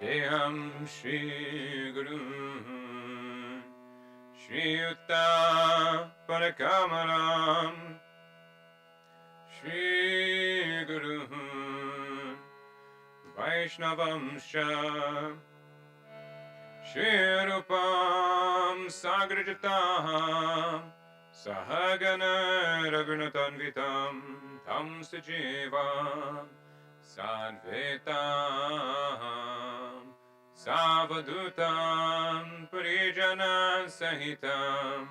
Vandeham Shri Guru Shri Yutta Parakamaram Shri Guru Vaishnavamsha Shri Rupam Sagrajatam Sahagana Raghunatanvitam Tam Sajivam Sadvetam Savadutam Parijana Sahitam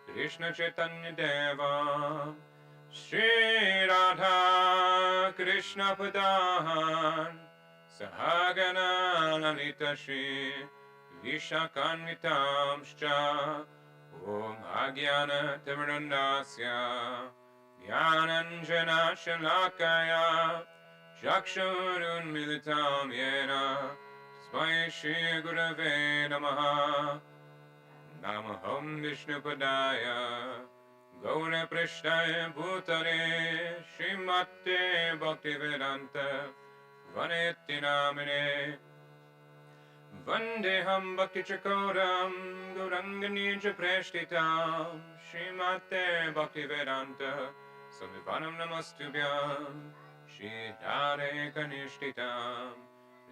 Krishna Chaitanya Devam Shri Radha Krishna Padahan Sahagana Lalita Shri Vishakanvitamscha Om Agyana Timirandasya Jnananjana Shalakaya Chakshurun Militam Yena Tasmai Shri Gurave Namaha Namaham Vishnupadaya Gaura Prishtaya Bhutare Srimate Bhaktivedanta Vaneti Namine Vandeham Bhakti Chakoram Gauranganija Preshtitam Srimate Bhaktivedanta Samivanam Namastubhyam Shri Dhare Kanishtitam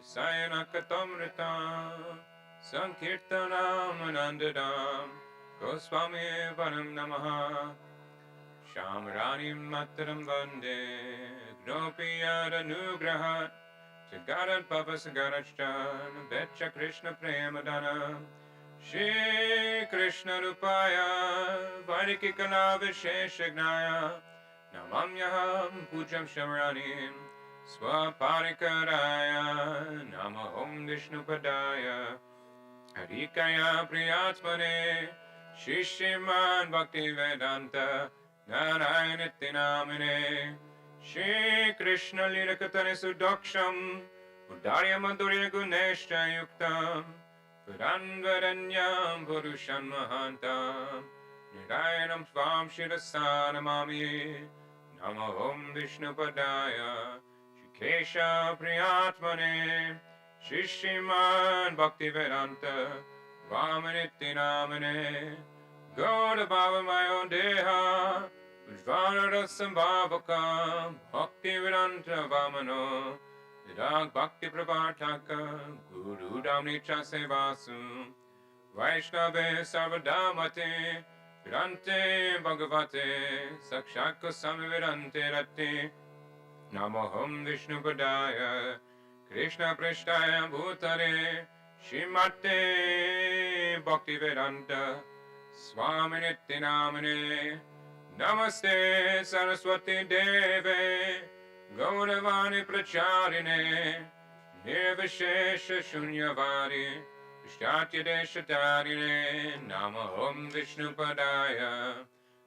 Risayana Katamritam Sankirtanam Anandadam Goswami Vanam Namaha Shamrani Mataram Vande Gnopiyada Nugrahat Sagarat Papa Sagarachtan Betcha Krishna Premadana Shri Krishna Rupaya Vaidiki Kala Visheshagnaya Namamyaham Pujam Shamranim Swaparikaraya Namahom Vishnupadaya Harikaya Priyatmane Shishiman Bhakti Vedanta Narayanitti Namine Shri Krishna Lirakatane Sudaksham Udarya Madhurya Guneshcha Yuktam Puranvaranyam Purushan Mahantam Nirayanam Svam Shirasanamami Namahom Vishnupadaya Shikesha Priyatmane Shishiman Bhakti Vedanta Vamanitti Namane Gauda Bhava Mayo Deha Vajvana Sambhavakam Bhakti Vedanta Vamano Vidag Bhakti Prabhataka Guru Damnicha Sevasu Vaishnave Sarvadamate Virante Bhagavate Sakshaka Samivirante Rati Namaham Vishnupadaya Krishna Prishtaya Bhutare Shrimate Bhakti Vedanta Swaminiti Namane Namaste Saraswati Deve Gauravani Pracharine Nirvishesha Shunyavadi Vishtatya Deshatarine Namaham Vishnupadaya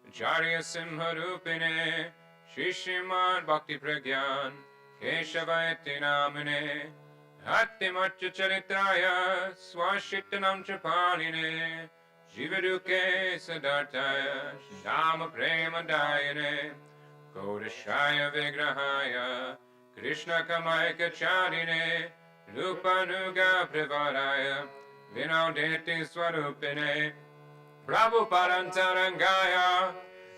Acharya Simharupine Shishiman Bhakti Pragyan Keshavayati Namine Hattimacha Charitraya Swashitanam Chapaline Jivaduke Sadartaya Shama Prema Dayane Kodashaya Vigrahaya Krishna Kamaika Charine Rupanuga Privaraya Vinaudeti Swarupine Prabhupadantarangaya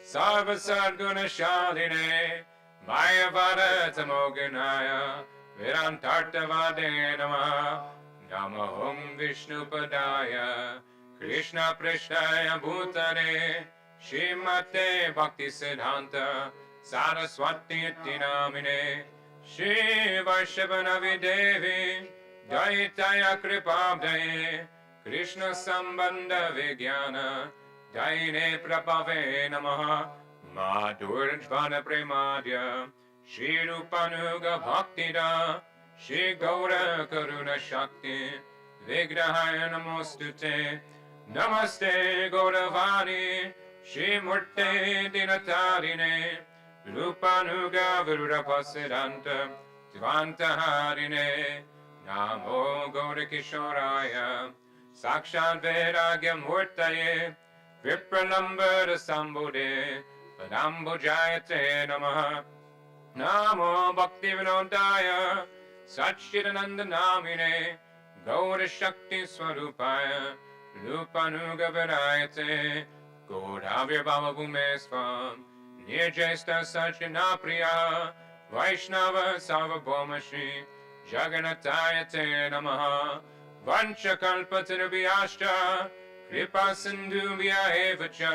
Sarva Sadguna Shaline Mayavada Tamoganaya Virantartavade Namaha Namaham Vishnupadaya Krishna Prishtaya Bhutare Shrimate Bhakti Siddhanta Saraswati Iti Namine Shri Varshavanavi Devi Daitaya Kripabdaye Krishna Sambandha Vigyana Daine Prabhave Namaha Madhurajvana Premadya Shri Rupanuga Bhaktida Shri Gaura Karuna Shakti Vigrahaya Namostute Namaste Gauravani Shri Murte Dinatarine Rupanuga Virudapasiddhanta Divantaharine Namo Gaurikishoraya Sakshat Vairagya Murtaye Vipralambara Sambodhe Padambujayate Namaha Namo Bhakti Vinodaya Satchidananda Namine Gaura Shakti Swarupaya Rupanugavadayate Gaudavya Bhava Bhumesvam Nirjesta Sajjana Priya Vaishnava Sarvabhaumashi Jagannathayate Namaha Vanchakalpatarubhyascha Kripa Sindhubhya Evacha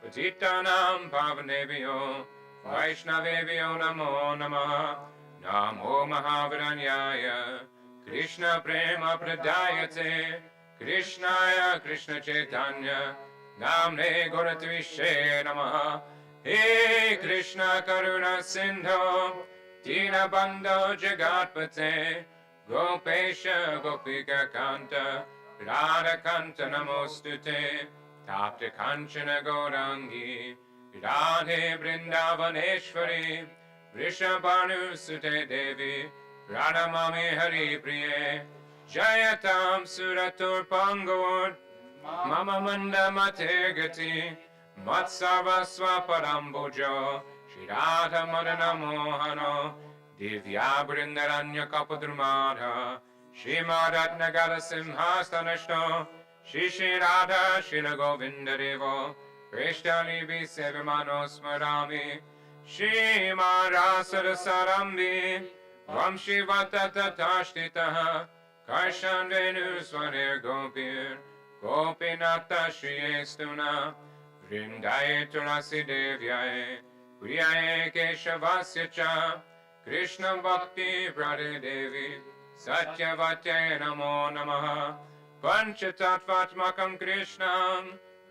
Patitanam Pavanebhyo Vaishnavebhyo Namo Namaha Namo Mahaviranyaya Krishna Prema Pradayate Krishnaya Krishna Chaitanya Namne Gauratvishye Namaha He Krishna Karuna Sindho Dinabandho Jagatpate Gopesha Gopika Kanta Radha Kanta Namostute Tapta Kanchana Gaurangi Radhe Vrindavaneshwari Vrishabhanu Sute Devi Radhamami Hari Priye Jayatam Suratur Pangavod Mama Manda Mate Gati Matsava Swaparambojo Shri Radha Madana Mohano Divya Brindaranya Kapadrumadha Shrimad Nagara Simhastanashto Shri Radha Shila Govinda Devo Krishnalibi Sevamano Smarami Shrimad Rasara Sarambi Vamshi Vatata Tashtitaha Karshan Venu Swaner Gopir Gopinata Shri Estuna Vrindaye Tulasi Devyaye Priyaye Keshavasya Cha Krishna Bhakti Prade Devi Satyavatya Namo Namaha Panchatattvatmakam Krishnam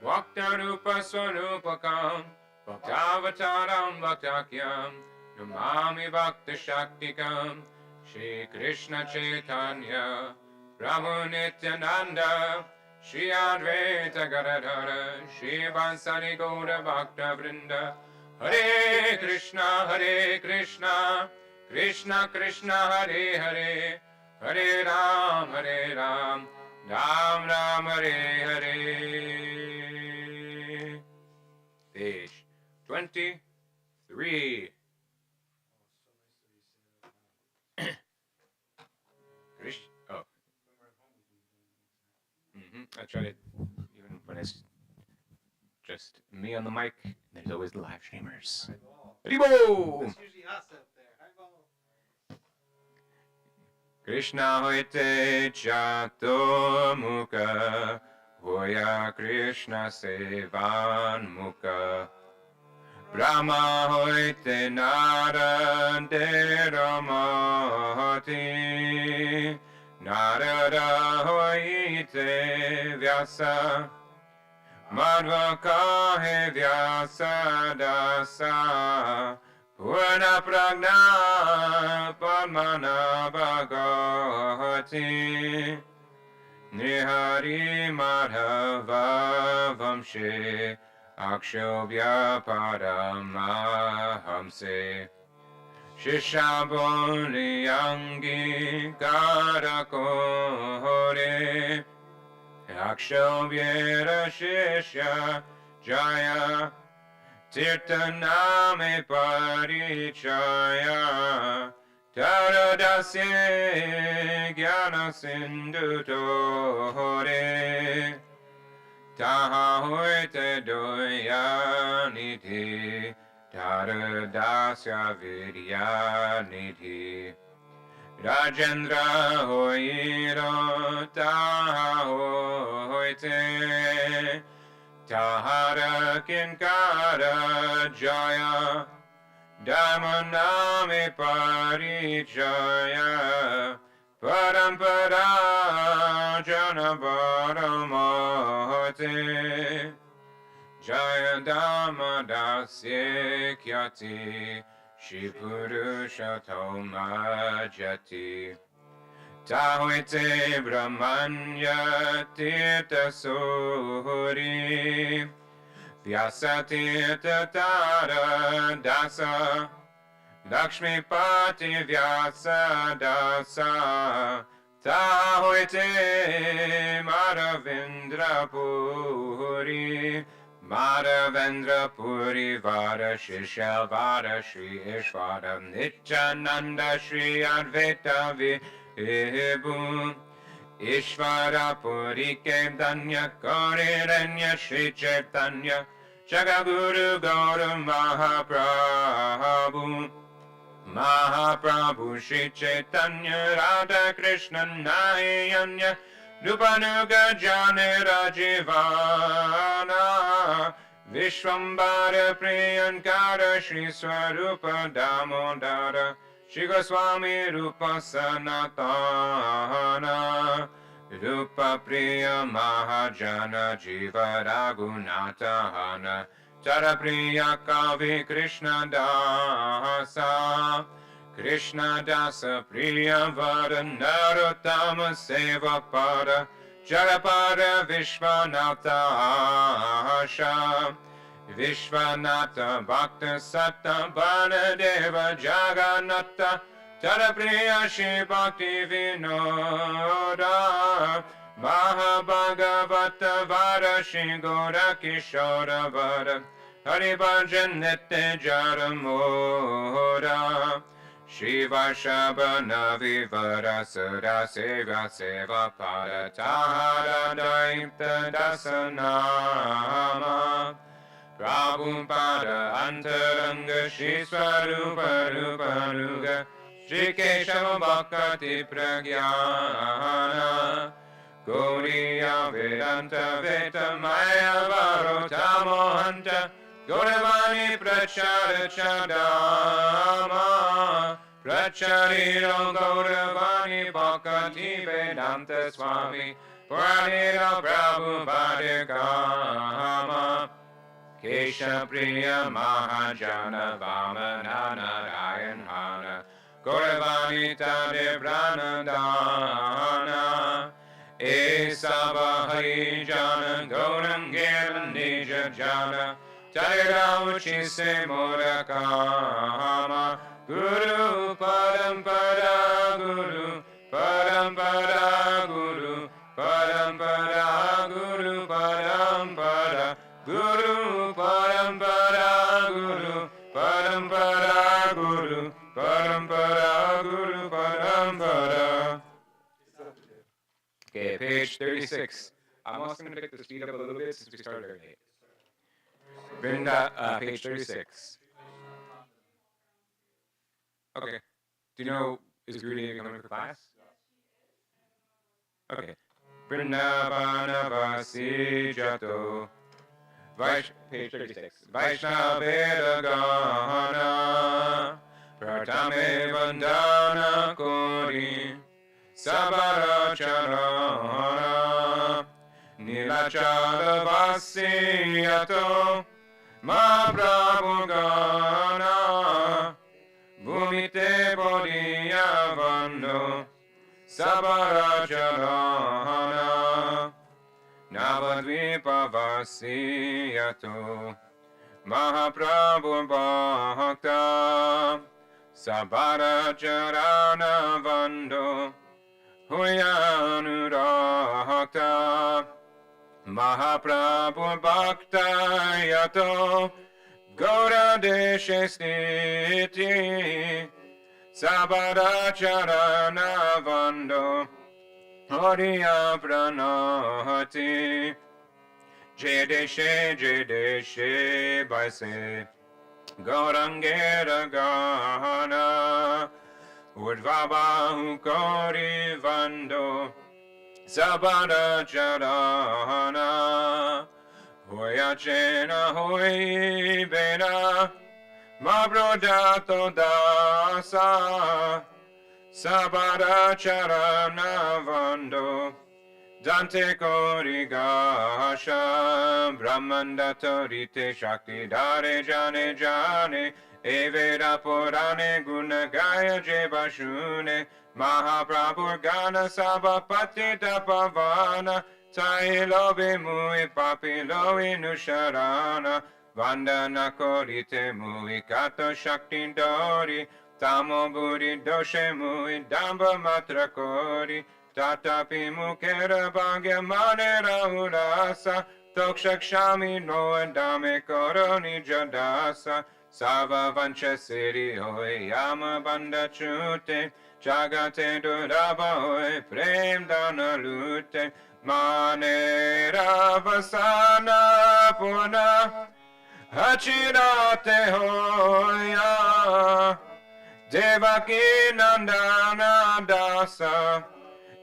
Bhaktarupa Swarupakam Bhaktavataram Bhaktakyam Namami Bhakta Shaktikam Shri Krishna Chaitanya Prabhu Nityananda Shri Advaita Gadadhara Shri Vansari Gaura Bhakta Vrinda Hare Krishna Krishna Krishna Hare Hare Hare Ram Ram Ram Hare Hare. Page 23. Oh. I tried it even when it's just me on the mic. There's always the live streamers. Haribo! That's usually us up there. Haribo! Krishna hoite chato mukha Hoya Krishna sevan mukha Brahma hoite narandera mahati Narada hoite vyasa Madhva kahe vyasa dasa Purna pragna padmana bhagavati Nihari madhava vamshe Akshobhya paramahamse Shishaboli yangi karakore Akshobhyera shishya jaya Tirtaname parichaya Taradasye jnana sindutore Taha hoite doya nidhi Taradasya vidya nidhi Rajendra hoiro taha hoite Tahara kinkara jaya Dharmaname parijaya Parampara jana paramahate Jaya Dhammadasya kyati Shipurushatoma jati Tahoite brahmanya tirta suhuri Vyasa tirta tara dasa Lakshmi pati vyasa dasa Tahoite Madhavendra puri Madhavendra Puri Vara Shishya Vara Shri Ishvara Nityananda Shri Advaita Vibhu Ishvara Purike Danya Koriranya Shri Chaitanya Jagaguru Gaura Mahaprabhu Mahaprabhu Shri Chaitanya Radha Krishna Nayanya Rupanuga Janira Jivana Vishwambara Priyankara Shri Swarupa Damodara Shri Goswami Rupa Sanatana Rupa Priya Mahajana Jiva Raghunatahana Tara Priya Kavi Krishna Dasa Krishna Dasa Priya Vada Narottama Seva Pada Jarapada Vishwanatha Asha Vishwanatha Bhakta Satta Banadeva Jagannatha Tarapriya Shri Bhakti Vinoda Mahabhagavata Vara Shri Gora Kishora Vara Haribhajan Nette Jaramoda Shri Varshabha Navivara Sura Seva Seva Pada Tahara Daipta Dasanama Prabhupada Antaranga Shri Swarupa Rupanuga Shri Keshava Bhakti Pragyana Gauriya Vedanta Veta Maya Varota Mohanta Gauravani Prachara Chadama Prachariro Gauravani Bhakti Vedanta Swami Puranira Prabhupada Kama Kesha Priya Mahajana Vamana Narayan Hana Gauravani Tade Pranadana Esava Hari Jana Gaurangera Nija Jana Tadera Uchise Murakama Guru Parampara Guru Parampara Guru Parampara Guru Parampara Guru Parampara Guru Parampara Guru Parampara Guru Parampara. Okay, page 36. I'm also going to pick the speed up a little bit since we started very late. Vrinda, page 36. Okay. Do you know, is Gurudev coming for class? Okay. Vrindavanavasi Jato. Page 36. Vaishnaveda Gana Pratame Vandana Kori Sabara Charana Nilachala Vasiyato Mahaprabhu Gana Bhumite Bodhiyavando Sabara Charana Navadvipa Vasiyato Mahaprabhu Bhakta Sabara Charana Vando Huyanurahakta Mahaprabhu Bhakta Yato Gaura Deshe Stiti Sabara Charana Vando Horiya Pranahati Jedeshe Baise Gaurangera Gana Udvabahu Kori Vando Sabara Charana Hoyachena Hoy Bena Mabrodato Dasa Sabara Charana Vando Dante Korigasha Brahmanda Torite Shakti Dare Jane Jane Evera Purane Gunagaya Jebashune Mahaprabhu Gana Sabapati Tapavana Tailo Bimui Papilo Inusharana Vandana Korite Mui Kato Shakti Dori Tamo Buri Doshe Mui Damba Matra Kori Tatapi Mukera Bhagya Manera Urasa Tokshakshami No Dame Koroni Jadasa Sava vancha siri hoy yama banda chute jagate duraba hoy prem dana lute manera vasana puna hachirate hoya devaki nandana dasa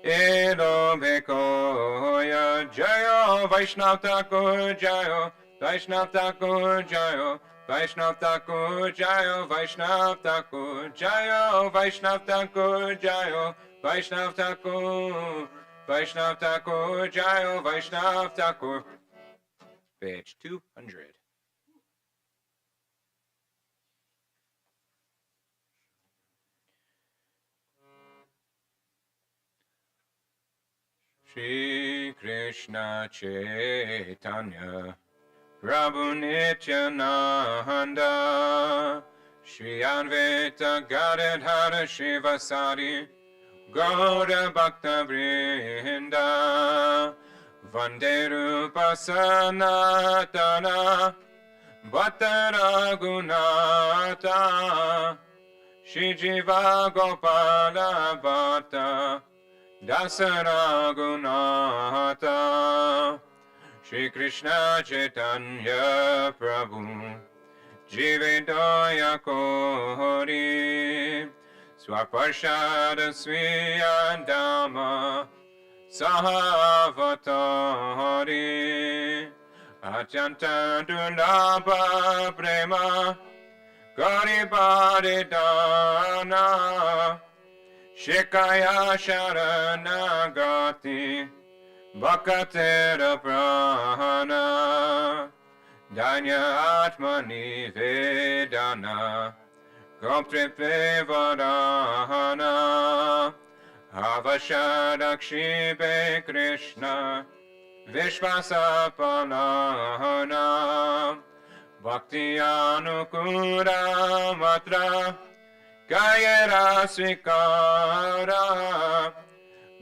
Elo Bekoya Jayo Vaishnav Thakur Jayo Vaishnav Thakur Jayo Vaishnav Thakur Jayo Vaishnav Thakur Jayo Vaishnav Thakur Jayo Vaishnav Thakur Vaishnav Thakur Jayo Vaishnav Thakur. Page 200. Shri Krishna Chaitanya Prabhu Nityananda Shri Advaita Gadadhara Shivasari Gaura Bhakta Vrinda Vande Rupa Sanatana Bhatta Raghunatha Shri Jiva Gopala Bhatta Dasara Gunata Shri Krishna Chaitanya Prabhu Jivedaya Kori Swaparshada Swiyandama Sahavatari Atyanta Dulabha Prema Garibharidana Shikaya Sharanagati Bhakatera Prana Danya Atmani Vedana Goptripe Vadana Avashadakshipe Krishna Vishvasapalahana Bhakti Anukura Matra Kayera Svikara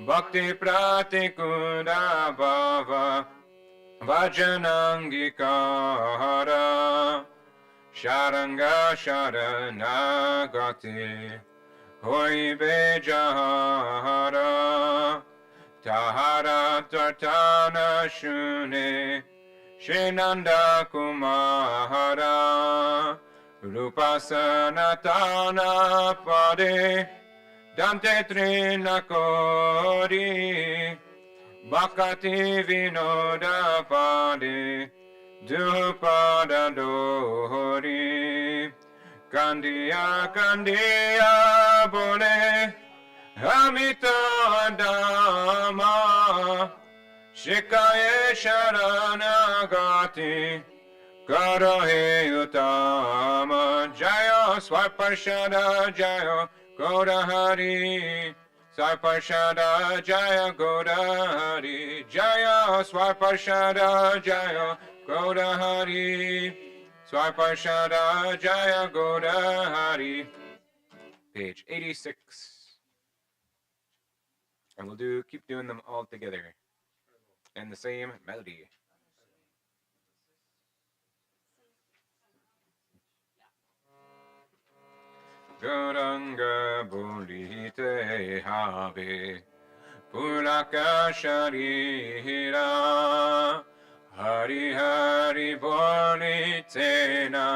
Bhakti Pratikura Bhava Vajanangikara Sharanga Sharanagati Hoi Bejahara Tahara Tartana Shune Shinanda Kumahara Rupa Sanatana Pade Dante Trinakori Bhakati Vinoda Pade Dupada Dori Kandiya Kandiya Bole Hamita Dama Shikaye Sharanagati Karahe Utama Jaya Swaparshada Jaya Godahari Swaparshada Jaya Godahari Jaya Swaparshada Jaya Godahari Swaparshada Jaya Godahari. Page 86. And we'll keep doing them all together in the same melody. Gauranga Bolite Have Pulaka Sharira Hari Hari Bolitena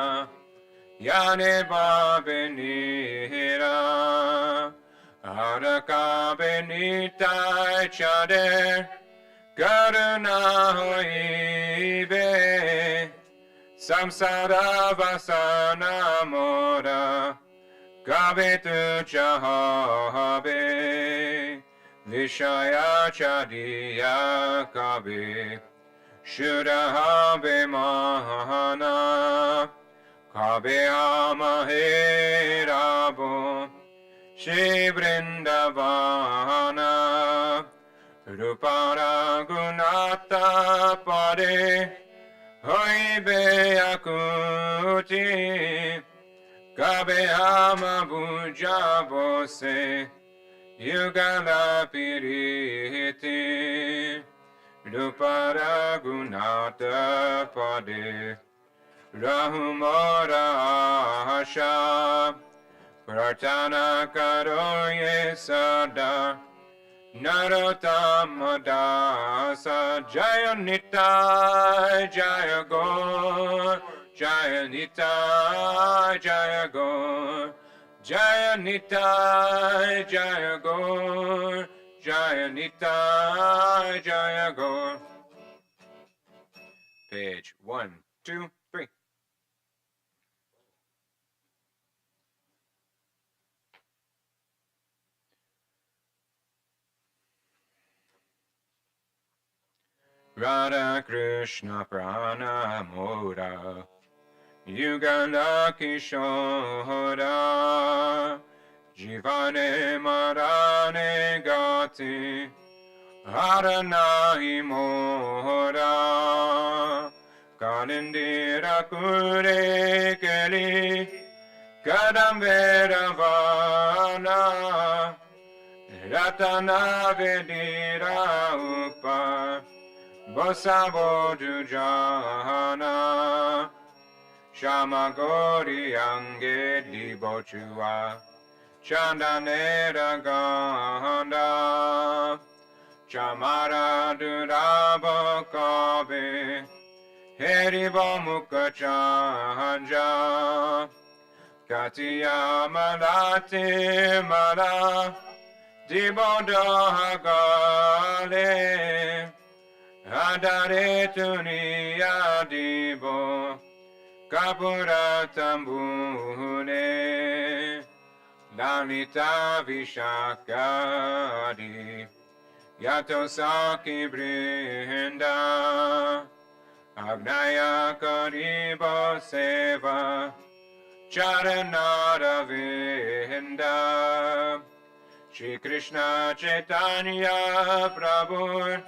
Yane Babenira Araka Benita Chade Karuna Hoibe Samsara Vasana Mora Kabetu Chahabe Vishaya Chadiya Kabe Shudahabe Mahana Kabe Amahe Rabo Shri Vrindavana Rupara Gunata Pade Hoibe Akuti Kabe Amabuja Bose Yugala Piriti Rupara Gunata Pade Rahumora Hasha Pratana Karo Ye Sada Narottama Dasa Jaya Nitai Jaya Gaur Jaya Nitai Jaya Gaur Jaya Nitai Jaya Gaur Jaya Nitai Jaya Gaur. Page 1, 2, 3. Radha Krishna Prana Mora Yugala Kishora Jivane Marane Gati Haranahi Mora Kalindira Kure Keli Kadambera Vana Ratana Vedira Upa Bosavo Jujana Shama Gori Ange Dibochua Chandanera Ganda Chamara Duraba Kabe Heribo Mukha Chanja Katiya Malati Mala Diboda Hagale Adare Tuniya Dibo Kapura Tambune Lalita Vishakadi Yato Saki Brinda Agnaya Karibo Seva Charanara Vinda Shri Krishna Chaitanya Prabhu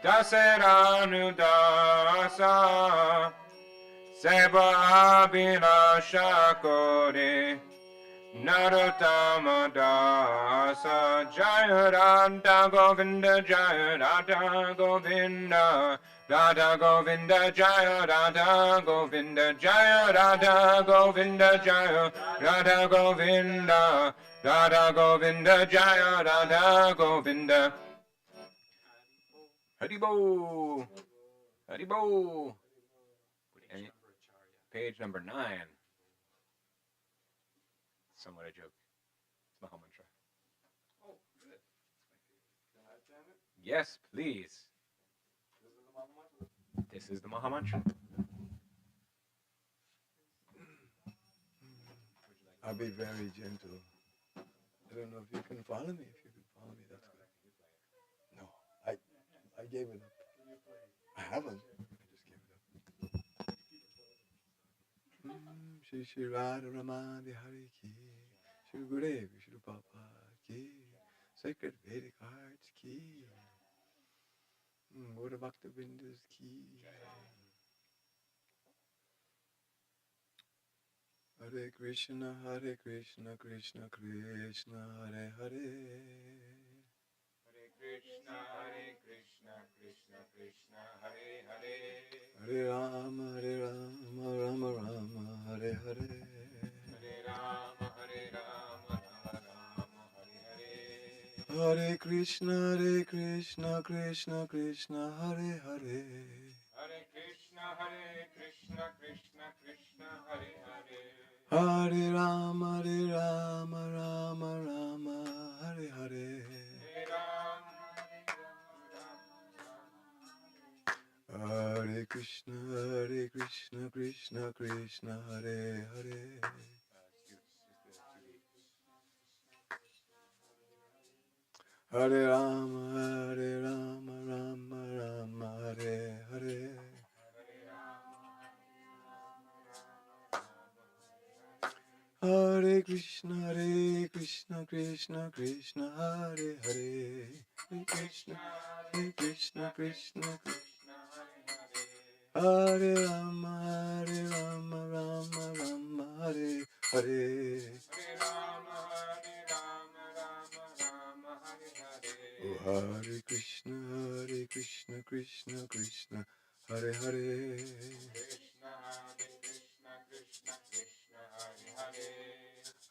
Dasaranu Dasa Seva Abhinasha Kore Narottama Dasa Jaya Radha Govinda Jaya Radha Govinda Radha Govinda Jaya Radha Govinda Jaya Radha Govinda Jaya Radha Govinda Radha Govinda Jaya Radha Govinda. Haribo! Haribo! Page number 9. Somewhat a joke. It's Maha Mantra. Oh, good. Can I chant it? Yes, please. This is the Maha Mantra. This is the Maha Mantra. I'll be very gentle. I don't know if you can follow me. If you can follow me, that's good. No, I gave it up. I haven't. I just gave it up. Shri Shri Radha Rama Bihari Ki, Shri Gurudev Shri Prabhupada Ki, Sacred Vedic Hearts Ki, Guru Bhakta Bindas Ki. Hare Krishna, Krishna Krishna, Hare Hare. Hare Krishna, Krishna Krishna, Hare Hare. Hare Rama, Rama Rama, Hare Hare. Hare Rama, Rama Rama, Hare Hare. Hare Krishna, Krishna Krishna, Hare Hare. Hare Krishna, Krishna Krishna, Hare Hare. Hare Rama, Rama Rama, Hare Hare. Hare Krishna, Krishna Krishna, Hare Hare. Hare Rama, Rama Rama, Hare Hare. Hare Krishna, Krishna Krishna, Hare Hare. Hare Krishna, Krishna Krishna, Hare Rama, Rama Rama, Hare Hare. Oh, Hare Krishna, Krishna Krishna, Hare Hare.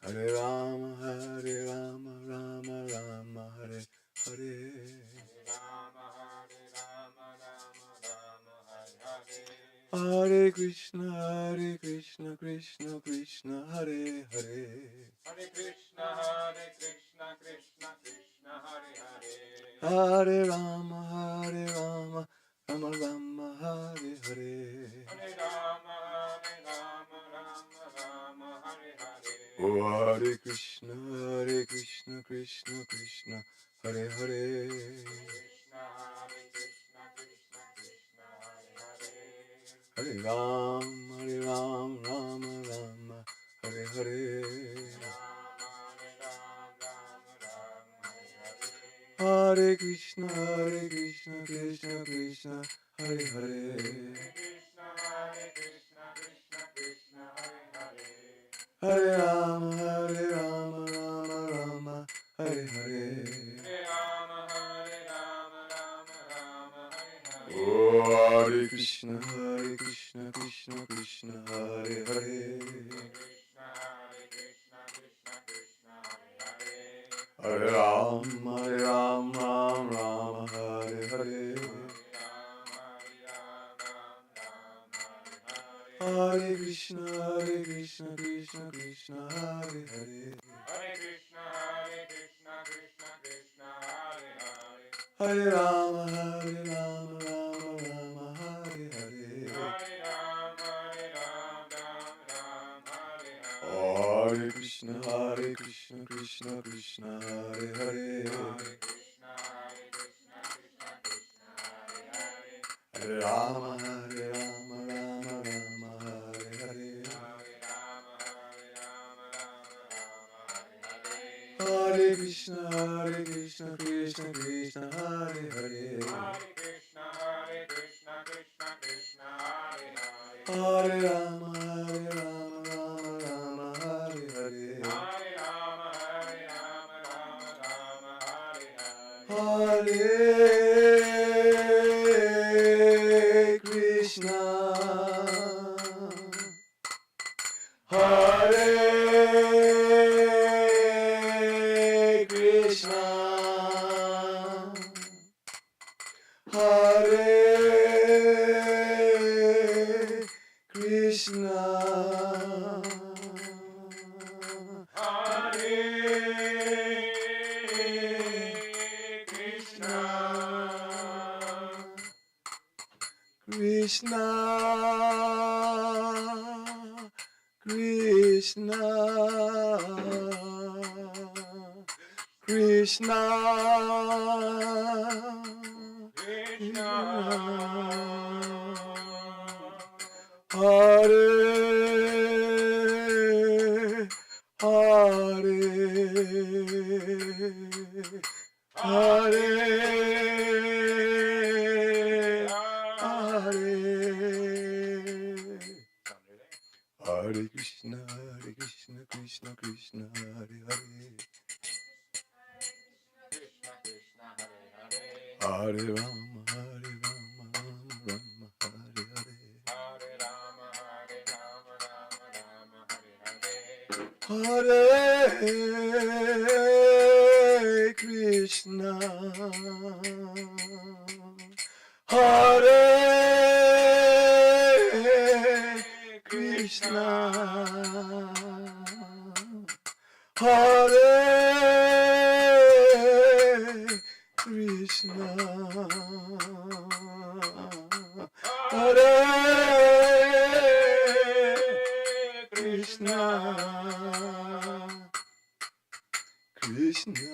Hare Rama, Hare Rama, Rama Rama, Hare Hare. Hare Krishna, Krishna Krishna, Hare Hare. Hare Krishna, Krishna Krishna, Hare Hare. Hare Rama, Rama Rama, Hare Hare. Hare Rama, Rama Rama, Hare Hare. Oh, Hare Krishna, Krishna Krishna, Hare Hare. Krishna, Krishna Krishna, Hare Hare. Hare Ram, Rama Rama, Hare Hare. Hare Krishna, Krishna Krishna, Hare Hare. Hare Rama, Rama Rama, Hare Hare. Oh, Hare Krishna, Krishna Krishna, Hare Hare. Hare Rama, Rama, Hare Hare. Hare Krishna, Krishna Krishna, Hare Hare. Hare Krishna, Krishna Krishna, Hare Hare. Hare Rama, Rama, Hare Hare. Hare Rama, Hare Hare. Hare Krishna, Krishna Krishna, Hare Hare. Hare Rama, Rama Rama, Hare Hare. Hare Krishna, Krishna Krishna, Hare Hare. Hare Rama, Rama, Hare Hare. Hare Krishna, Hare Krishna, Hare Krishna, Hare Krishna, Krishna Krishna, Krishna Krishna, Hare Hare, Hare Hare. Hare Krishna, Krishna Krishna, Hare Hare. Hare Rama, Rama Hare Hare. Hare Krishna, Hare Krishna, Hare Krishna, Hare Krishna, Krishna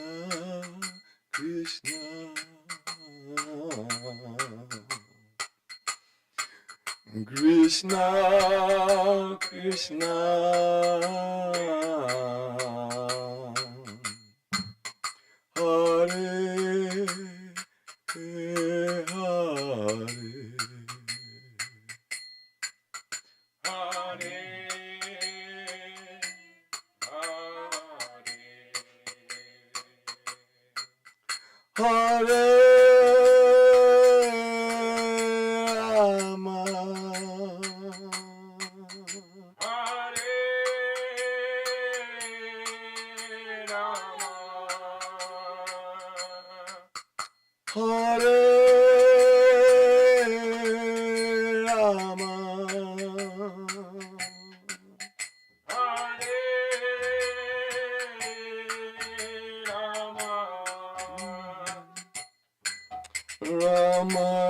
Krishna, Krishna Krishna, Hare Hare Rama, Rama.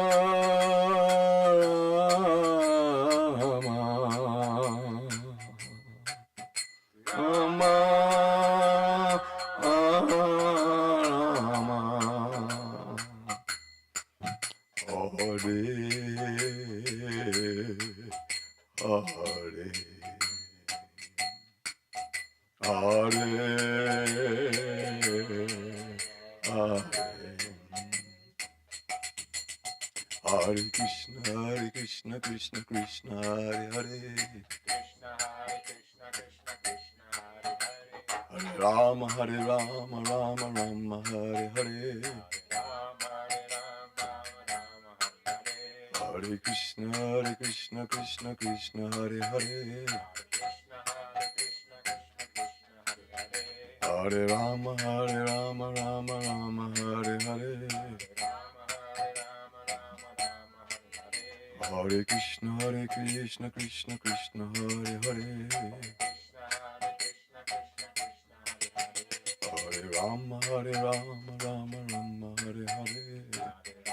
Hare Rama. Rama, Rama, Rama, Hare, Hare, Hare Krishna, Krishna Krishna, Hare Hare. Krishna Hare Krishna, Krishna Krishna Hare Hare. Hare Rama, Hare Rama, Rama Rama, Hare Hare. Rama Hare Rama, Rama Hare Hare. Hare Krishna, Krishna Krishna, Hare Hare. Krishna Hare Krishna, Krishna Krishna Hare Hare. Hare Rama, Hare Rama, Rama Rama, Hare Hare. Rama Hare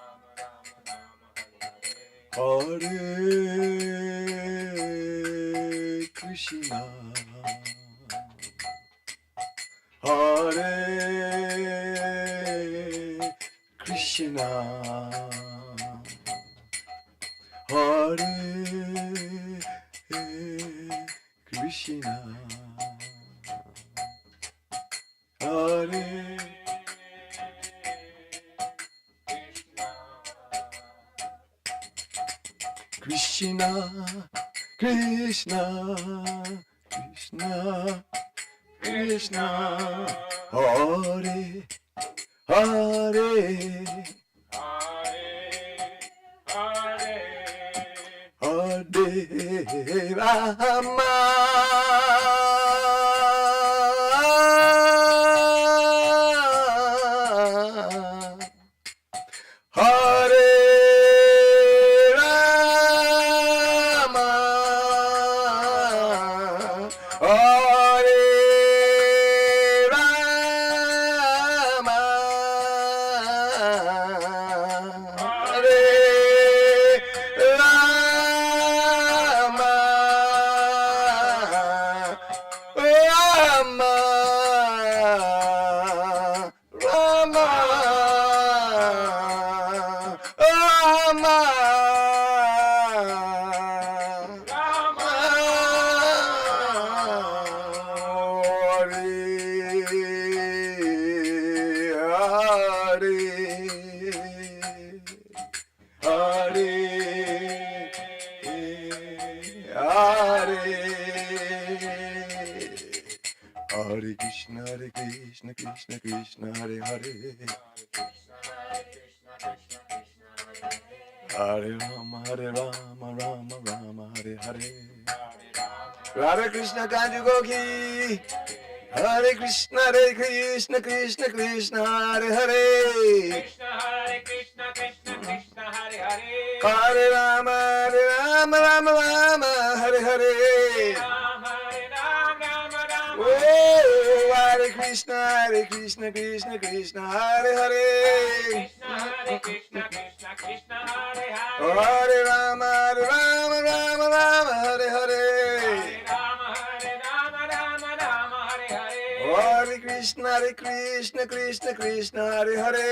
Rama, Rama Rama Hare Hare. Hare Krishna, Krishna Krishna, Hare Hare. Krishna Hare Krishna, Krishna Krishna Hare Hare. Hare Rama, Hare Rama, Rama Rama, Hare Hare. Hare Rama, Hare Rama, Rama Rama Hare Hare. Hare Krishna, Hare Krishna, Hare Krishna, Hare Krishna, Krishna, Krishna, Krishna, Hare, Hare, Hare Rama. Hare Rama, Hare Rama, Hare Rama, Rama, Rama, Rama, Hare Krishna, Krishna Krishna, Hare Hare. Hare Rama, Rama Rama, Hare Hare. Radha Krishna Kanjugo ki. Hare Krishna, Krishna Krishna, Hare Hare. Krishna Hare Krishna, Krishna Krishna Hare Hare. Hare Rama, Rama Rama, Hare Hare. Ram Hare Ram, Ram Ram Oh, Hare Krishna, Krishna Krishna, Hare Hare. Krishna Hare Krishna, Krishna Krishna Hare Hare. Hare Rama, Rama Hare Hare. Hare Ram Hare Ram, Ram Ram Hare Hare. Hare Krishna, Krishna, Hare Hare.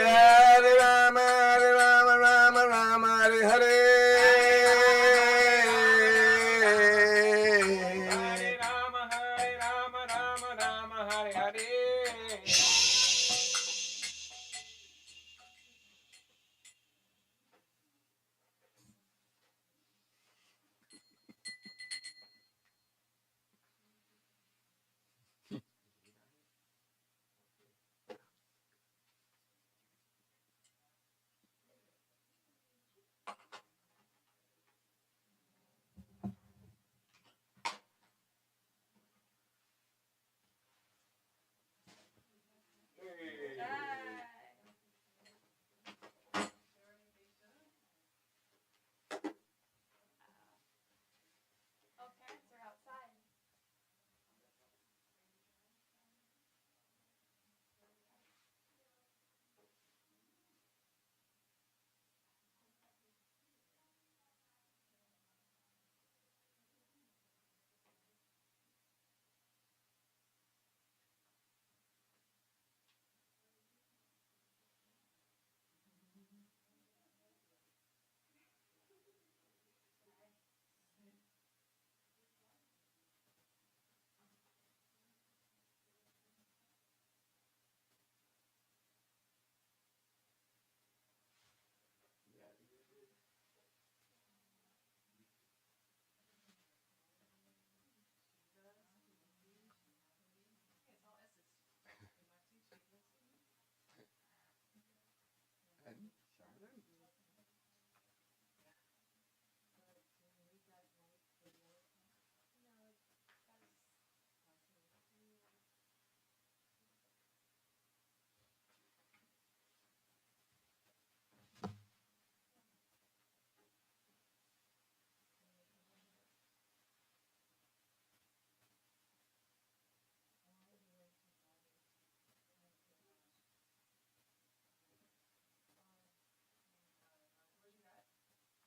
Hare Rama, Rama, Hare Hare. Hare Ram Ram Hare Hare.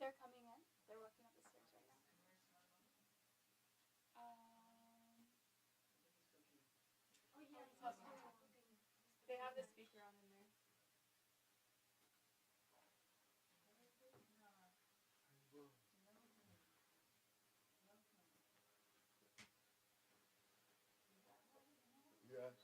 They're coming in. They're walking up the stairs right now. They have the speaker on in there. Yes.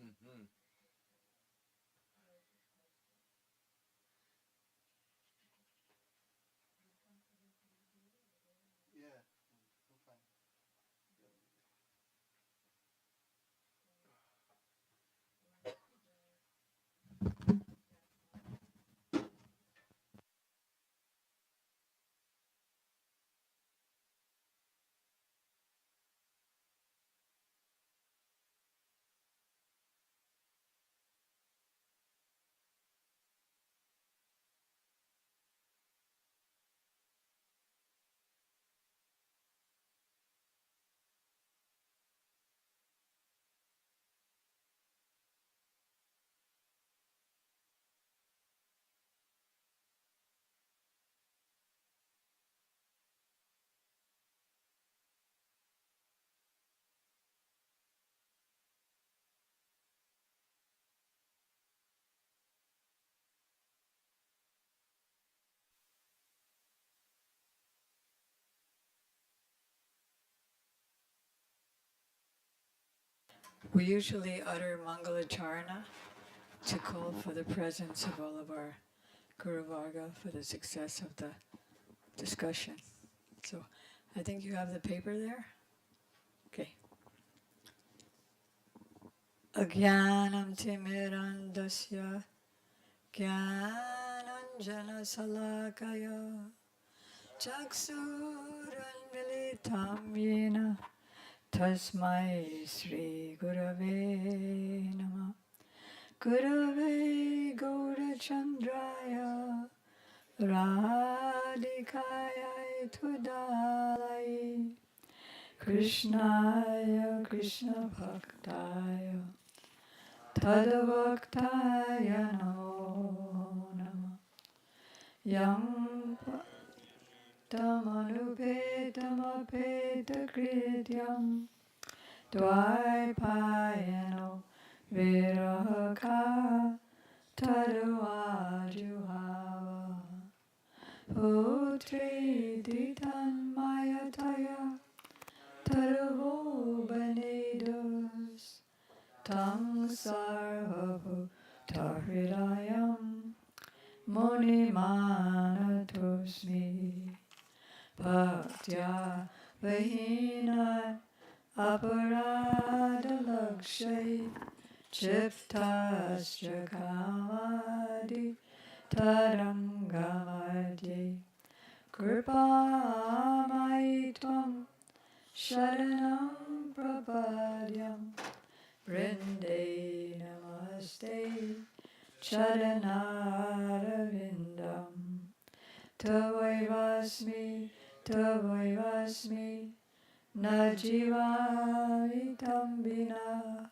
Mm-hmm. Yeah, I'm fine. We usually utter Mangalacharana to call for the presence of all of our Guru Varga for the success of the discussion. So I think you have the paper there. Okay. Ajnanam timirandasya Jnananjana salakaya Chaksuranmilitam yena Tasmai Sri Gurave Namah Gurave Gaurachandraya Radhikaya Tudalai Krishnaya Krishna Bhaktaya Tadavaktaya Namo Namah Yam Tamanupetamapeta Krityam Dvaipayano Virahaka Taruajuhava Putri Ditanmayataya Taruvo Benedus Tang Sarvabhutahridayam Munimanatosmi Bhaktya Vahina Aparadalakshay Chiptasya Kamadi Tarangamadye Kripamai Tvam Sharanam Prapadyam Vrinde Namaste Charanarvindam Tavaivasmi Najivami Tambina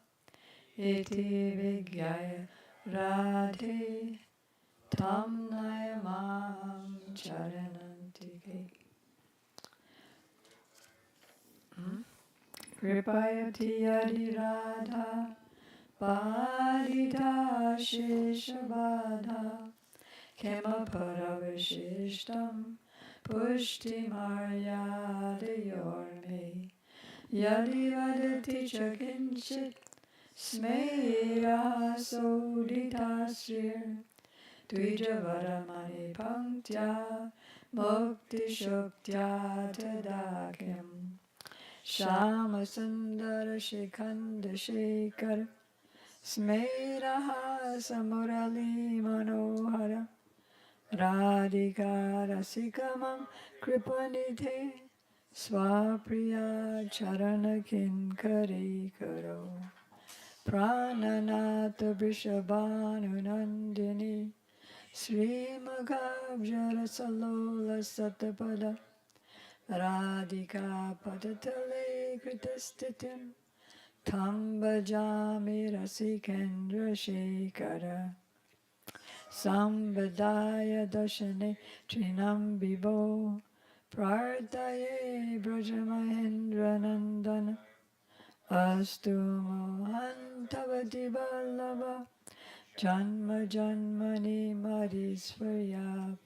Iti Vigyaya Radhe Tam Nayamam Charanantike. Kripayati Yadi Radha Padita Shishabadha Kema Paravishishtam Pushti Maryadayorme Yadi Vadati Chakinchit Smeira Soditasrir Dvijavaramani Panktya Mukti Shuktya Tadakim Shama Sundara Shikhanda Shekhar Smeraha Samurali Manohara Radhika Rasikamam Kripanidhe Swapriya Charana Kinkari Karo Prananata Vrishabhanu Nandini Srimagabjara Salola Satapada Radhika Padatale Kritastitim Tam Bhajami Rasikendra Shekhara Sambadaya Dashane Trinam Bibo Prarthaye Brajamahendra Nandana Astu Mohantavati Vallabha Janma Janmani Madhisvarya.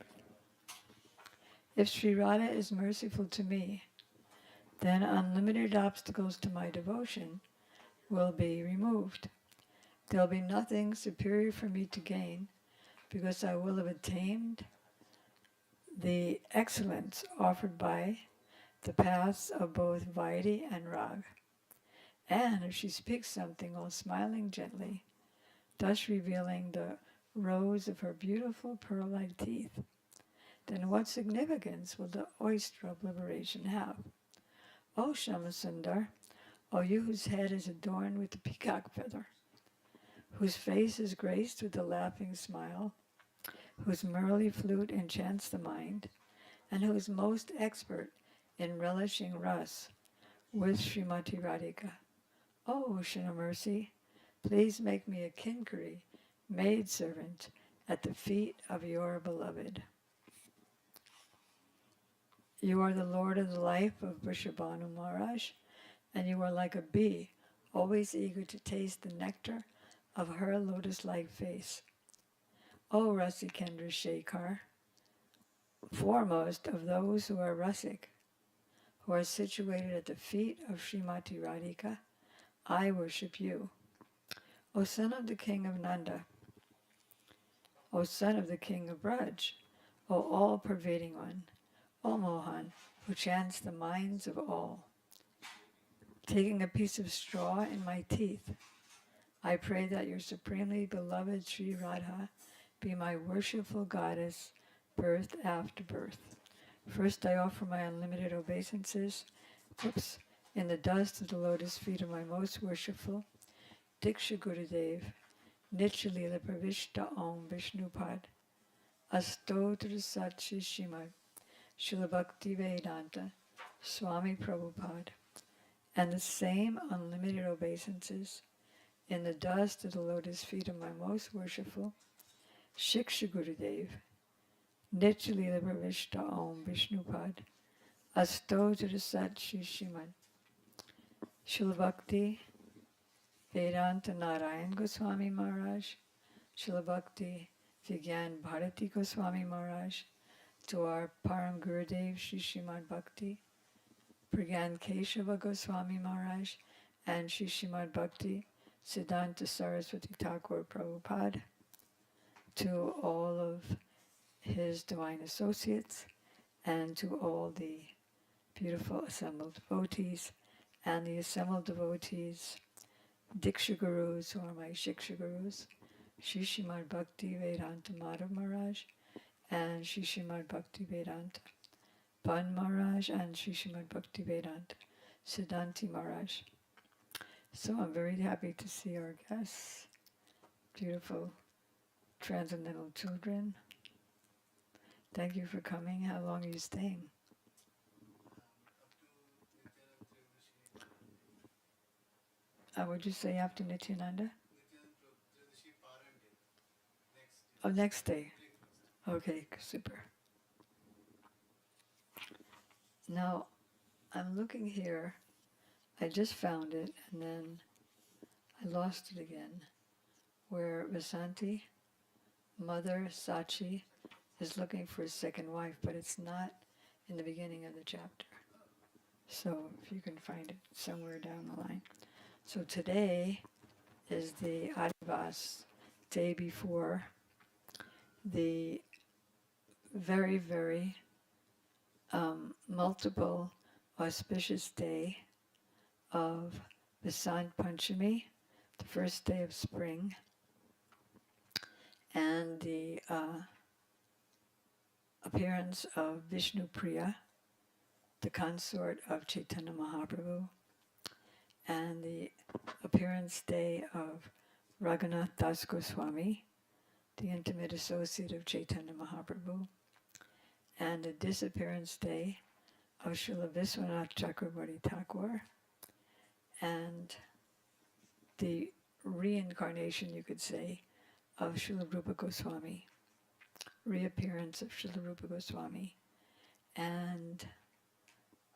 If Sri Radha is merciful to me, then unlimited obstacles to my devotion will be removed. There will be nothing superior for me to gain, because I will have attained the excellence offered by the paths of both Vaidhi and Rag. And if she speaks something while smiling gently, thus revealing the rows of her beautiful pearl-like teeth, then what significance will the oyster of liberation have? O Shamasundar, O you whose head is adorned with the peacock feather, whose face is graced with a laughing smile, whose murli flute enchants the mind, and who is most expert in relishing ras with Srimati Radhika. O ocean of mercy, please make me a kinkari, maidservant, at the feet of your beloved. You are the Lord of the life of Vrishabhanu Maharaj, and you are like a bee, always eager to taste the nectar of her lotus-like face. O Rasikendra Shekhar, foremost of those who are Rasik, who are situated at the feet of Srimati Radhika, I worship you. O son of the king of Nanda, O son of the king of Braj, O all-pervading one, O Mohan, who chants the minds of all. Taking a piece of straw in my teeth, I pray that your supremely beloved Sri Radha be my worshipful goddess, birth after birth. First I offer my unlimited obeisances, in the dust of the lotus feet of my most worshipful Diksha Gurudev, Nitchalila Pravishta Om Vishnupad, Astotra Sat Shishimad, Srila Bhakti Vedanta, Swami Prabhupada, and the same unlimited obeisances in the dust of the lotus feet of my most worshipful Shiksha Gurudev, Nitchalila Pravishta Om Vishnupad, Astotra Sat Shishimad, Srila Bhakti Vedanta Narayan Goswami Maharaj, Srila Bhakti Vigyan Bharati Goswami Maharaj, to our Param Gurudev Shri Srimad Bhakti, Pragyan Keshava Goswami Maharaj, and Shri Srimad Bhakti Siddhanta Saraswati Thakur Prabhupada, to all of his divine associates, and to all the beautiful assembled devotees, and the assembled devotees, Diksha Gurus, who are my Shiksha Gurus, Shri Srimad Bhakti Vedanta Madhav Maharaj, and Shri Srimad Bhakti Vedanta Pan Maharaj, and Shri Srimad Bhakti Vedanta Siddhanti Maharaj. So I'm very happy to see our guests, beautiful transcendental children. Thank you for coming. How long are you staying? Would you say after Nityananda? Oh, next day. Okay, super. Now, I'm looking here. I just found it and then I lost it again. Where Vasanti, Mother Sachi, is looking for his second wife, but it's not in the beginning of the chapter. So if you can find it somewhere down the line. So today is the Adivas, day before the very, very multiple auspicious day of Vasant Panchami, the first day of spring, and the appearance of Vishnu Priya, the consort of Chaitanya Mahaprabhu, and the appearance day of Raghunath Das Goswami, the intimate associate of Chaitanya Mahaprabhu, and the disappearance day of Srila Viswanath Chakravarti Thakur, and the reincarnation, you could say, of Srila Rupa Goswami, reappearance of Srila Rupa Goswami, and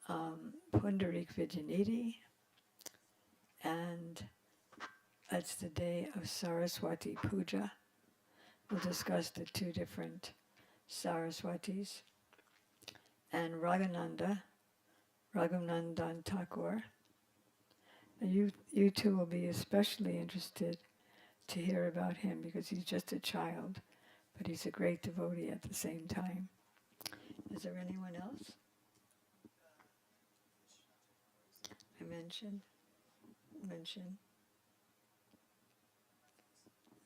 Pundarik Vijayanidhi, and it's the day of Saraswati Puja. We'll discuss the two different Saraswatis, and Raghunandan Thakur. Now you two will be especially interested to hear about him because he's just a child, but he's a great devotee at the same time. Is there anyone else I mentioned?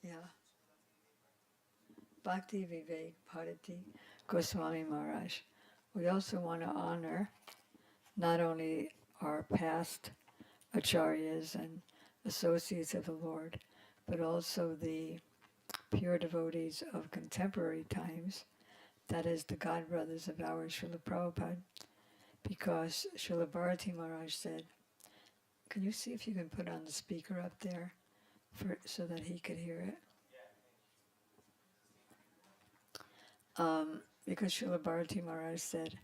Yeah. Bhakti Vivek Bharati Goswami Maharaj. We also want to honor not only our past acharyas and associates of the Lord, but also the pure devotees of contemporary times, that is the God brothers of our Srila Prabhupada, because Srila Bharati Maharaj said, can you see if you can put on the speaker up there so that he could hear it? Because Srila Bharati Maharaj said,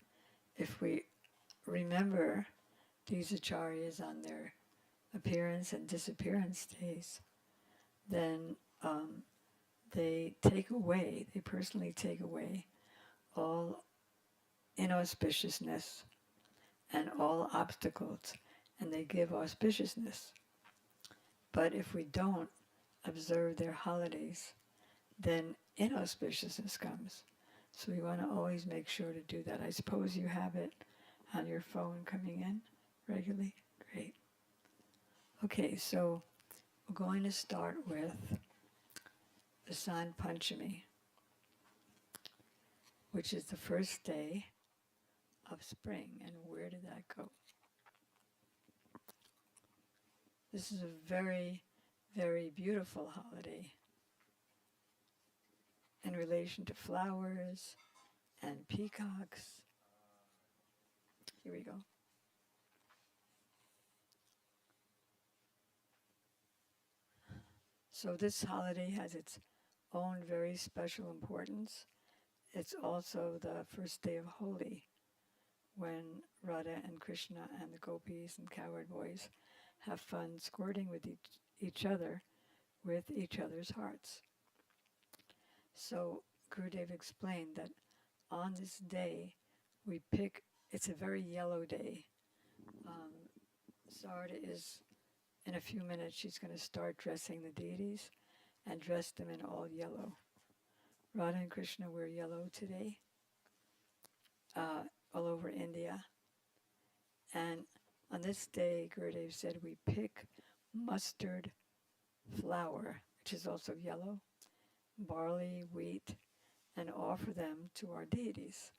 if we remember these acharyas on their appearance and disappearance days, then they personally take away all inauspiciousness and all obstacles, and they give auspiciousness. But if we don't observe their holidays, then inauspiciousness comes. So we want to always make sure to do that. I suppose you have it on your phone coming in regularly? Great. Okay, so we're going to start with Vasant Panchami, which is the first day of spring. And where did that go? This is a very, very beautiful holiday in relation to flowers and peacocks. Here we go. So this holiday has its own very special importance. It's also the first day of Holi, when Radha and Krishna and the gopis and cowherd boys have fun squirting with each other with each other's hearts. So Gurudev explained that on this day we pick, it's a very yellow day. Sarada is, in a few minutes, she's going to start dressing the deities and dress them in all yellow. Radha and Krishna wear yellow today, all over India. And on this day, Gurudev said, we pick mustard flour, which is also yellow, barley, wheat, and offer them to our deities.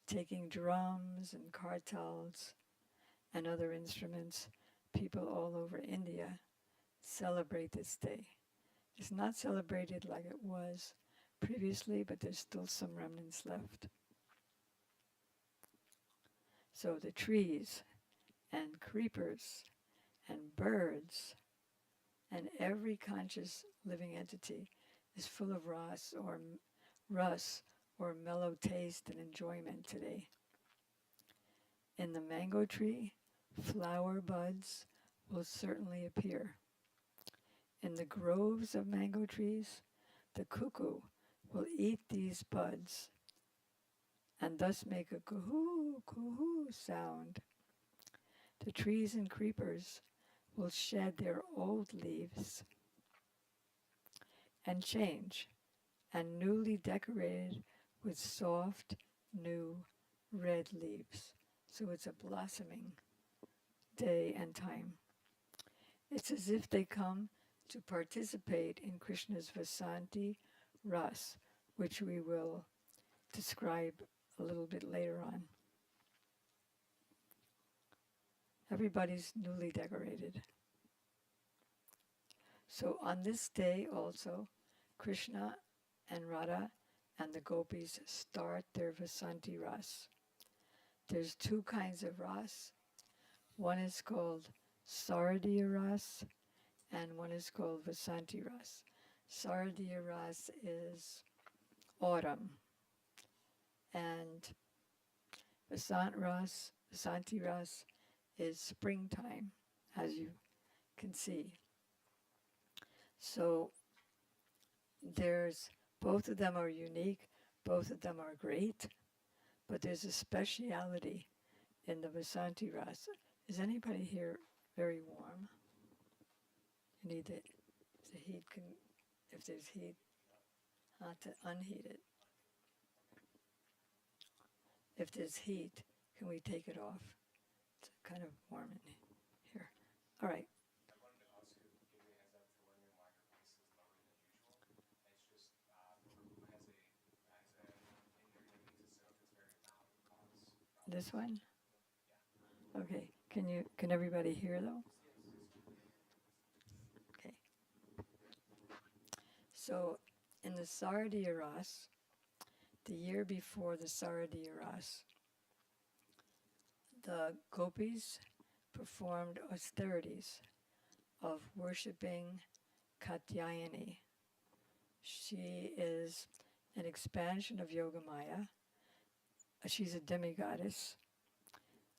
Taking drums and kartals and other instruments, people all over India celebrate this day. It's not celebrated like it was previously, but there's still some remnants left. So the trees and creepers and birds and every conscious living entity is full of rus or mellow taste and enjoyment today. In the mango tree, flower buds will certainly appear. In the groves of mango trees, the cuckoo will eat these buds and thus make a coo-hoo, coo-hoo sound. The trees and creepers will shed their old leaves and change, and newly decorated with soft, new red leaves. So it's a blossoming day and time. It's as if they come to participate in Krishna's Vasanti Ras, which we will describe a little bit later on. Everybody's newly decorated. So on this day also, Krishna and Radha and the gopis start their Vasanti Ras. There's two kinds of ras. One is called Sardiya Ras and one is called Vasanti Ras. Sardiya Ras is autumn and Vasanti Ras is springtime, as you can see. So both of them are unique, both of them are great, but there's a speciality in the Vasanti Ras. Is anybody here very warm? You need the heat, if there's heat, to unheat it. If there's heat, can we take it off? It's kind of warm in here. All right. I wanted to also give you a heads up for wondering why her voice is lower than usual. It's just Cuckoo has a injury that makes it so if it's very loud, it causes problems. This one? Yeah. Okay. Can everybody hear though? Okay. So in the Sardiya Ras, the year before the Sardiya Ras, the gopis performed austerities of worshipping Katyayani. She is an expansion of Yogamaya. She's a demigoddess,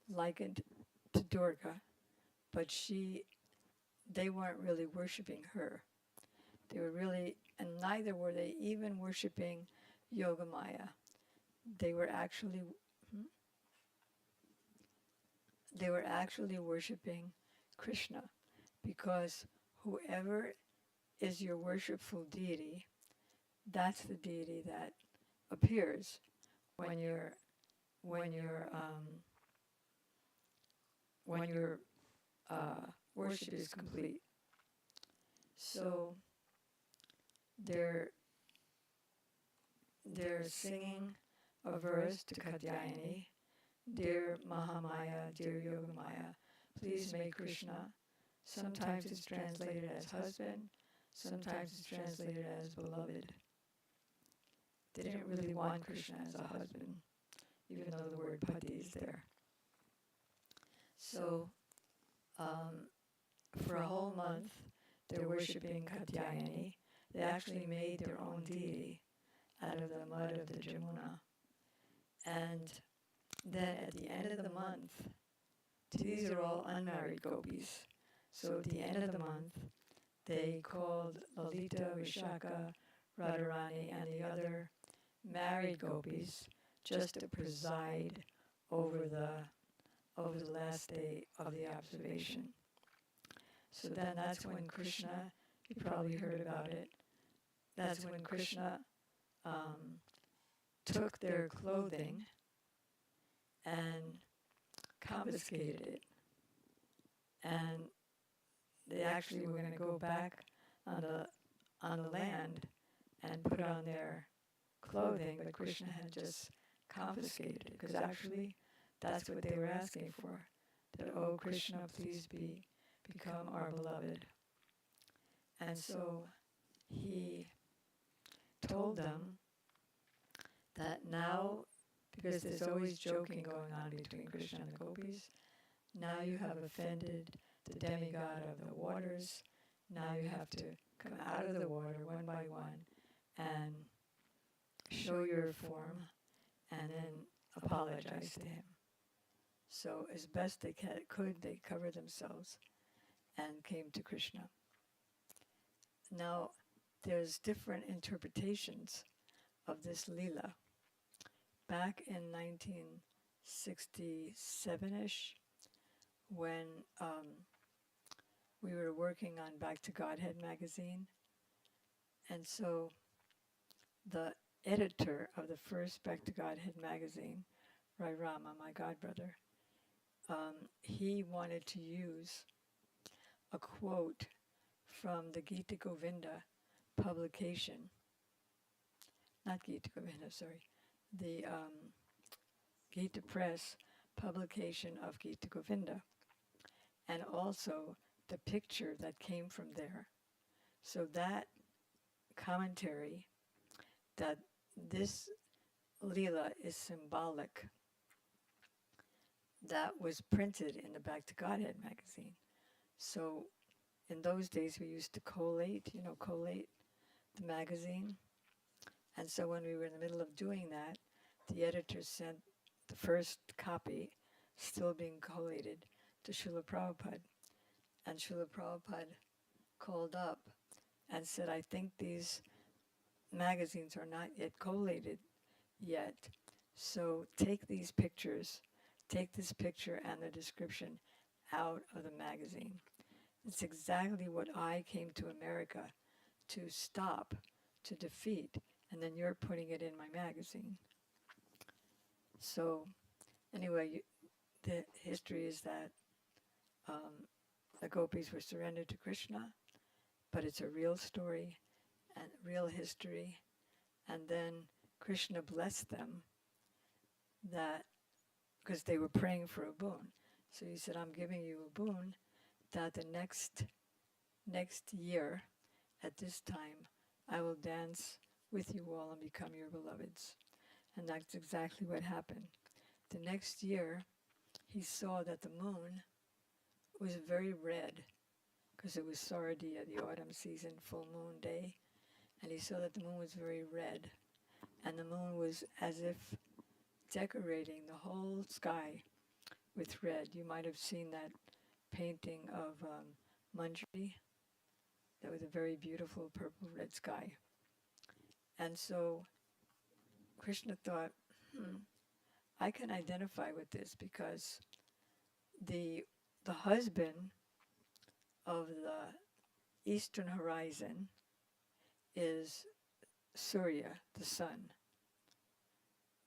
likened to Durga, but they weren't really worshipping her. They were really, and neither were they even worshipping Yogamaya. They were actually worshipping Krishna, because whoever is your worshipful deity, that's the deity that appears when your worship is complete. So they're singing a verse to Katyayani, "Dear Mahamaya, dear Yogamaya, please make Krishna." Sometimes it's translated as husband, sometimes it's translated as beloved. They didn't really want Krishna as a husband, even though the word pati is there. So for a whole month, they're worshipping Katyayani. They actually made their own deity out of the mud of the Jamuna. And then at the end of the month, these are all unmarried gopis. So at the end of the month, they called Lalita, Vishaka, Radharani, and the other married gopis just to preside over the last day of the observation. So then that's when Krishna, you probably heard about it, that's when Krishna took their clothing and confiscated it. And they actually were going to go back on the land and put on their clothing, but Krishna had just confiscated it, because actually that's what they were asking for. That, oh Krishna, please become our beloved. And so he told them that now, because there's always joking going on between Krishna and the gopis, now you have offended the demigod of the waters. Now you have to come out of the water one by one and show your form and then apologize to him. So as best they could, they covered themselves and came to Krishna. Now, there's different interpretations of this Leela. Back in 1967-ish, when we were working on Back to Godhead magazine, and so the editor of the first Back to Godhead magazine, Rai Rama, my godbrother, he wanted to use a quote from the Gita Govinda publication, not Gita Govinda, sorry, the Gita Press publication of Gita Govinda, and also the picture that came from there. So that commentary that this Leela is symbolic, that was printed in the Back to Godhead magazine. So in those days we used to collate the magazine. And so when we were in the middle of doing that, the editor sent the first copy, still being collated, to Srila Prabhupada. And Srila Prabhupada called up and said, I think these magazines are not yet collated yet. So take these pictures, take this picture and the description out of the magazine. It's exactly what I came to America to stop, to defeat, and then you're putting it in my magazine. So anyway, the history is that the gopis were surrendered to Krishna, but it's a real story and real history. And then Krishna blessed them that, because they were praying for a boon. So he said, I'm giving you a boon that the next year at this time I will dance with you all and become your beloveds. And that's exactly what happened. The next year he saw that the moon was very red, because it was Saradiya, the autumn season, full moon day, and he saw that the moon was very red, and the moon was as if decorating the whole sky with red. You might have seen that painting of Manjari. That was a very beautiful purple red sky. And so Krishna thought, I can identify with this, because the husband of the eastern horizon is Surya, the sun.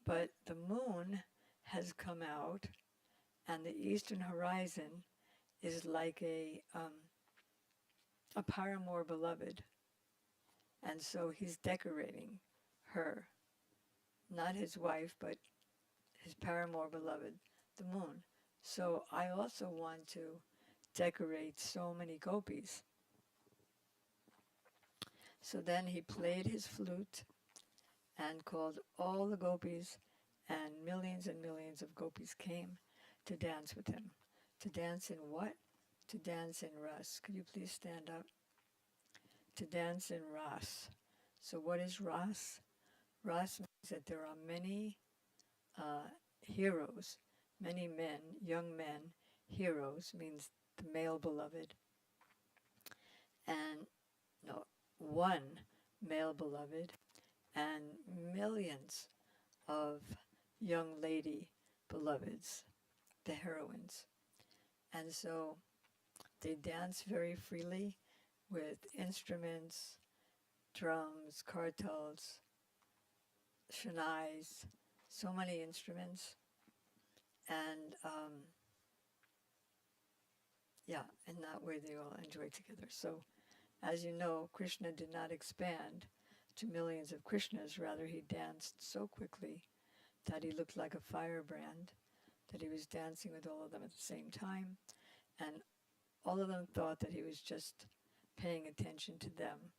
But the moon has come out, and the eastern horizon is like a paramour beloved. And so he's decorating her, not his wife, but his paramour beloved, the moon. So I also want to decorate so many gopis. So then he played his flute and called all the gopis, and millions of gopis came to dance with him. To dance in what? To dance in ras. Could you please stand up? To dance in ras. So what is ras? Ras means that there are many heroes, many men, young men, heroes means the male beloved, and no, one male beloved, and millions of young lady beloveds, the heroines. And so they dance very freely with instruments, drums, kartals, shanais, so many instruments. And in that way they all enjoy together. So, as you know, Krishna did not expand to millions of Krishnas. Rather, he danced so quickly that he looked like a firebrand, that he was dancing with all of them at the same time. And all of them thought that he was just paying attention to them,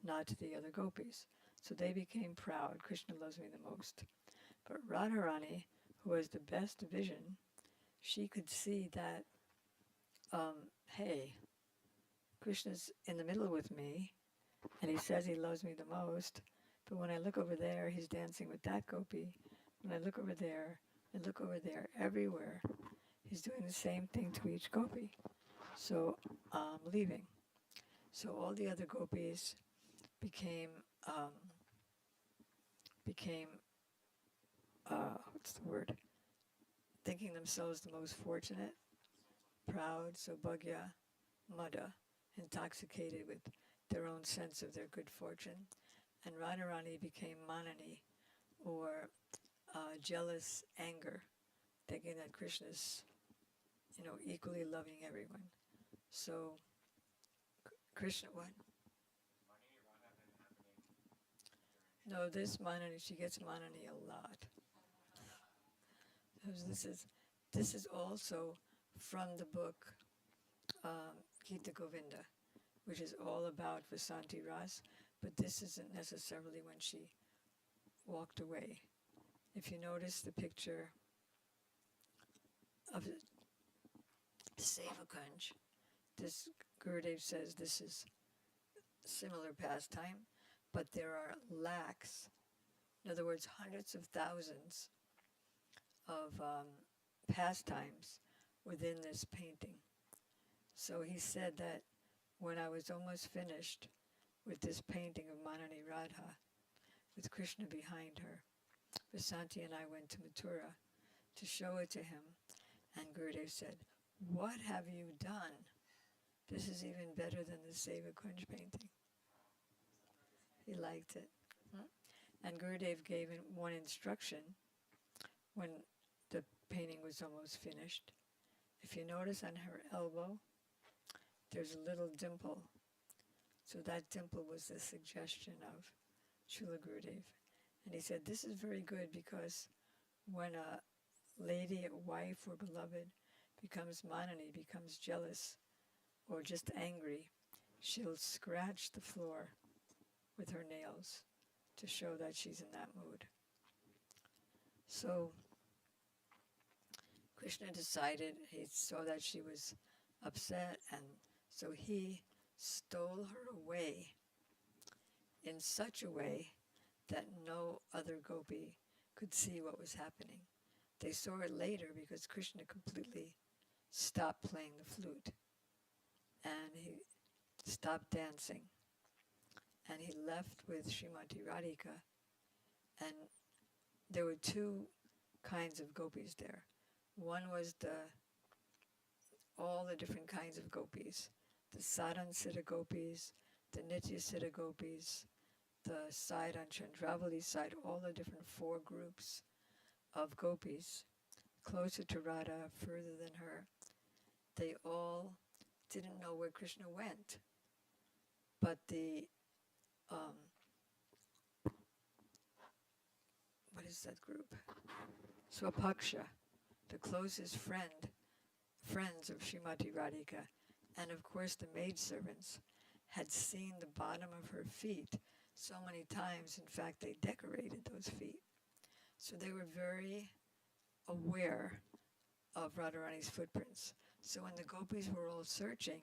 not to the other gopis. So they became proud. Krishna loves me the most. But Radharani, who has the best vision, she could see that, hey, Krishna's in the middle with me, and he says he loves me the most, But when I look over there, he's dancing with that gopi. When I look over there, and look over there, everywhere, he's doing the same thing to each gopi. So I'm leaving. So all the other gopis became what's the word? Thinking themselves the most fortunate, proud, Saubhagya, Mada, intoxicated with their own sense of their good fortune. And Radharani became Manani, or jealous anger, thinking that Krishna's, equally loving everyone. So Krishna, what? No, this Manani, she gets Manani a lot. This is also from the book Gita Govinda, which is all about Vasanti Ras, but this isn't necessarily when she walked away. If you notice the picture of Sevakunj, this Gurudev says this is similar pastime, but there are lakhs, in other words, hundreds of thousands of pastimes within this painting. So he said that when I was almost finished with this painting of Manani Radha, with Krishna behind her, Vasanti and I went to Mathura to show it to him, and Gurudev said, "What have you done? This is even better than the Seva Kunj painting." He liked it. And Gurudev gave him one instruction when the painting was almost finished. If you notice on her elbow, there's a little dimple. So that dimple was the suggestion of Srila Gurudev. And he said, this is very good because when a lady, a wife or beloved becomes Manani, becomes jealous or just angry, she'll scratch the floor with her nails to show that she's in that mood. So Krishna decided, he saw that she was upset, and so he stole her away in such a way that no other gopi could see what was happening. They saw it later because Krishna completely stopped playing the flute and he stopped dancing. And he left with Srimati Radhika, and there were two kinds of gopis there. One was all the different kinds of gopis, the Sadhan Siddha gopis, the Nitya Siddha gopis, the side on Chandravali side, all the different four groups of gopis, closer to Radha, further than her. They all didn't know where Krishna went, but the what is that group? Swapaksha, the closest friends of Srimati Radhika, and of course the maidservants, had seen the bottom of her feet so many times. In fact, they decorated those feet. So they were very aware of Radharani's footprints. So when the gopis were all searching,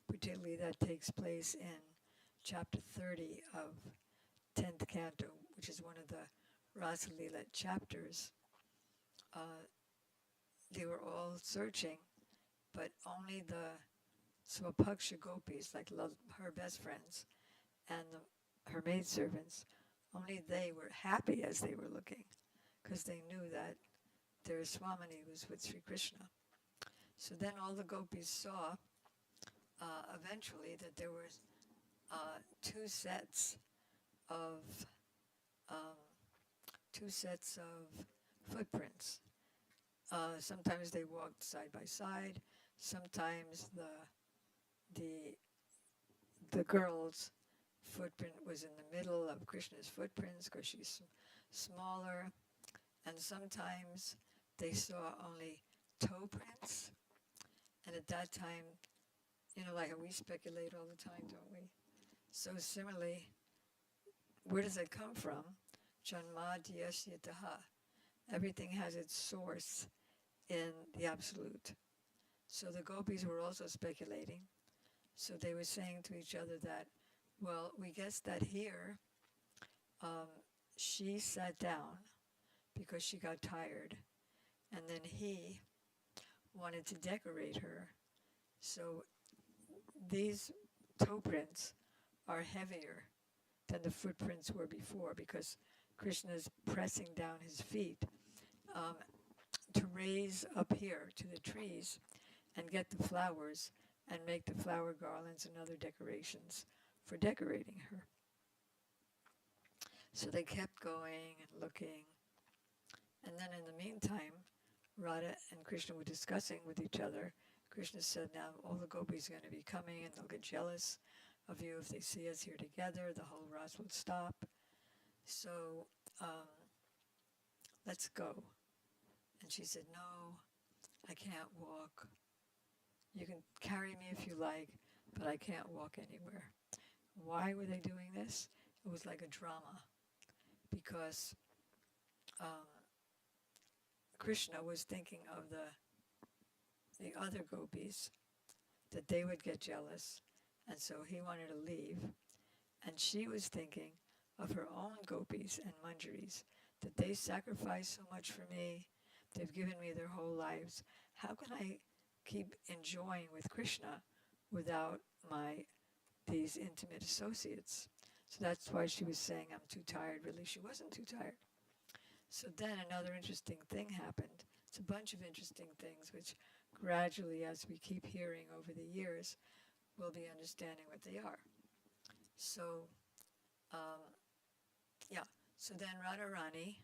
particularly that takes place in chapter 30 of 10th canto, which is one of the Rasa Lila chapters, they were all searching, but only the Swapaksha gopis, like her best friends, and her maidservants, only they were happy as they were looking, because they knew that their Swamini was with Sri Krishna. So then all the gopis saw eventually that there were two sets of footprints. Sometimes they walked side by side. Sometimes the girl's footprint was in the middle of Krishna's footprints because she's smaller. And sometimes they saw only toe prints. And at that time, like we speculate all the time, don't we? So similarly, where does it come from? Janmadhyasyataha. Everything has its source in the Absolute. So the gopis were also speculating. So they were saying to each other that, well, we guess that here she sat down because she got tired, and then he wanted to decorate her. So these toe prints are heavier than the footprints were before because Krishna's pressing down his feet to raise up here to the trees and get the flowers and make the flower garlands and other decorations for decorating her. So they kept going and looking. And then in the meantime, Radha and Krishna were discussing with each other. Krishna said, now all the gopis are going to be coming and they'll get jealous of you if they see us here together. The whole ras will stop. So let's go. And she said, no, I can't walk. You can carry me if you like, but I can't walk anywhere. Why were they doing this? It was like a drama because Krishna was thinking of the other gopis, that they would get jealous, and so he wanted to leave. And she was thinking of her own gopis and manjaris, that they sacrificed so much for me, they've given me their whole lives. How can I keep enjoying with Krishna without these intimate associates? So that's why she was saying, I'm too tired. Really, she wasn't too tired. So then another interesting thing happened. It's a bunch of interesting things which gradually, as we keep hearing over the years, we'll be understanding what they are. So, so then Radharani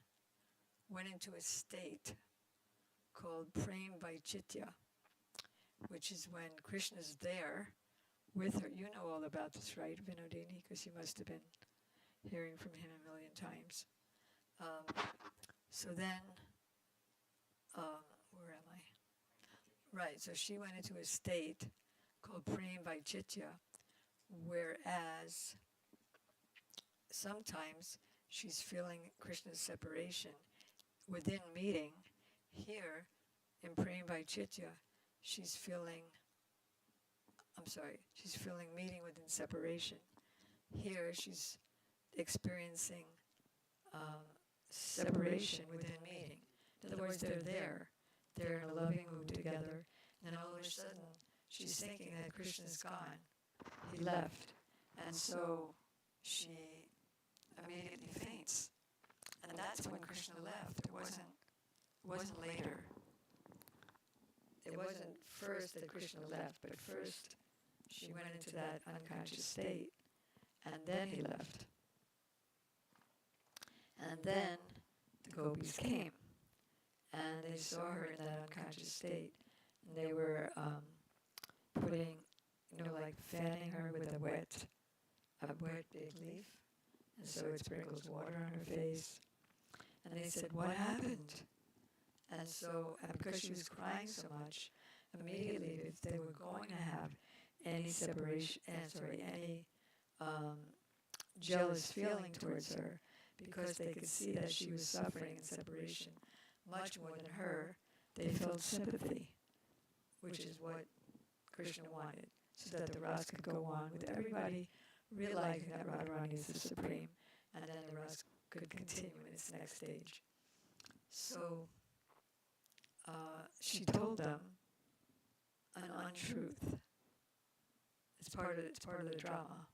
went into a state called Prem Vaicitya, which is when Krishna's there with her. You know all about this, right, Vinodini? Because you must have been hearing from him a million times. So then, where am I? Right, so she went into a state called Prem Vaicitya, whereas sometimes she's feeling Krishna's separation within meeting. Here, in Prem Vaicitya, she's feeling meeting within separation. Here, she's experiencing separation within meeting. In other words, they're in a loving mood together, and all of a sudden, she's thinking that Krishna's gone. He left. And so she immediately faints. And that's when Krishna left. It wasn't later. It wasn't first that Krishna left, but first she went into that unconscious state, and then he left. And then the gopis came, and they saw her in that unconscious state, and they were putting, like fanning her with a wet big leaf, and so it sprinkles water on her face. And they said, what happened? And so, because she was crying so much, immediately if they were going to have any separation, any jealous feeling towards her, because they could see that she was suffering in separation much more than her, they felt sympathy, which is what Krishna wanted, so that the ras could go on with everybody realizing that Radharani is the supreme, and then the ras could continue in its next stage. So she told them an untruth. It's part of the drama.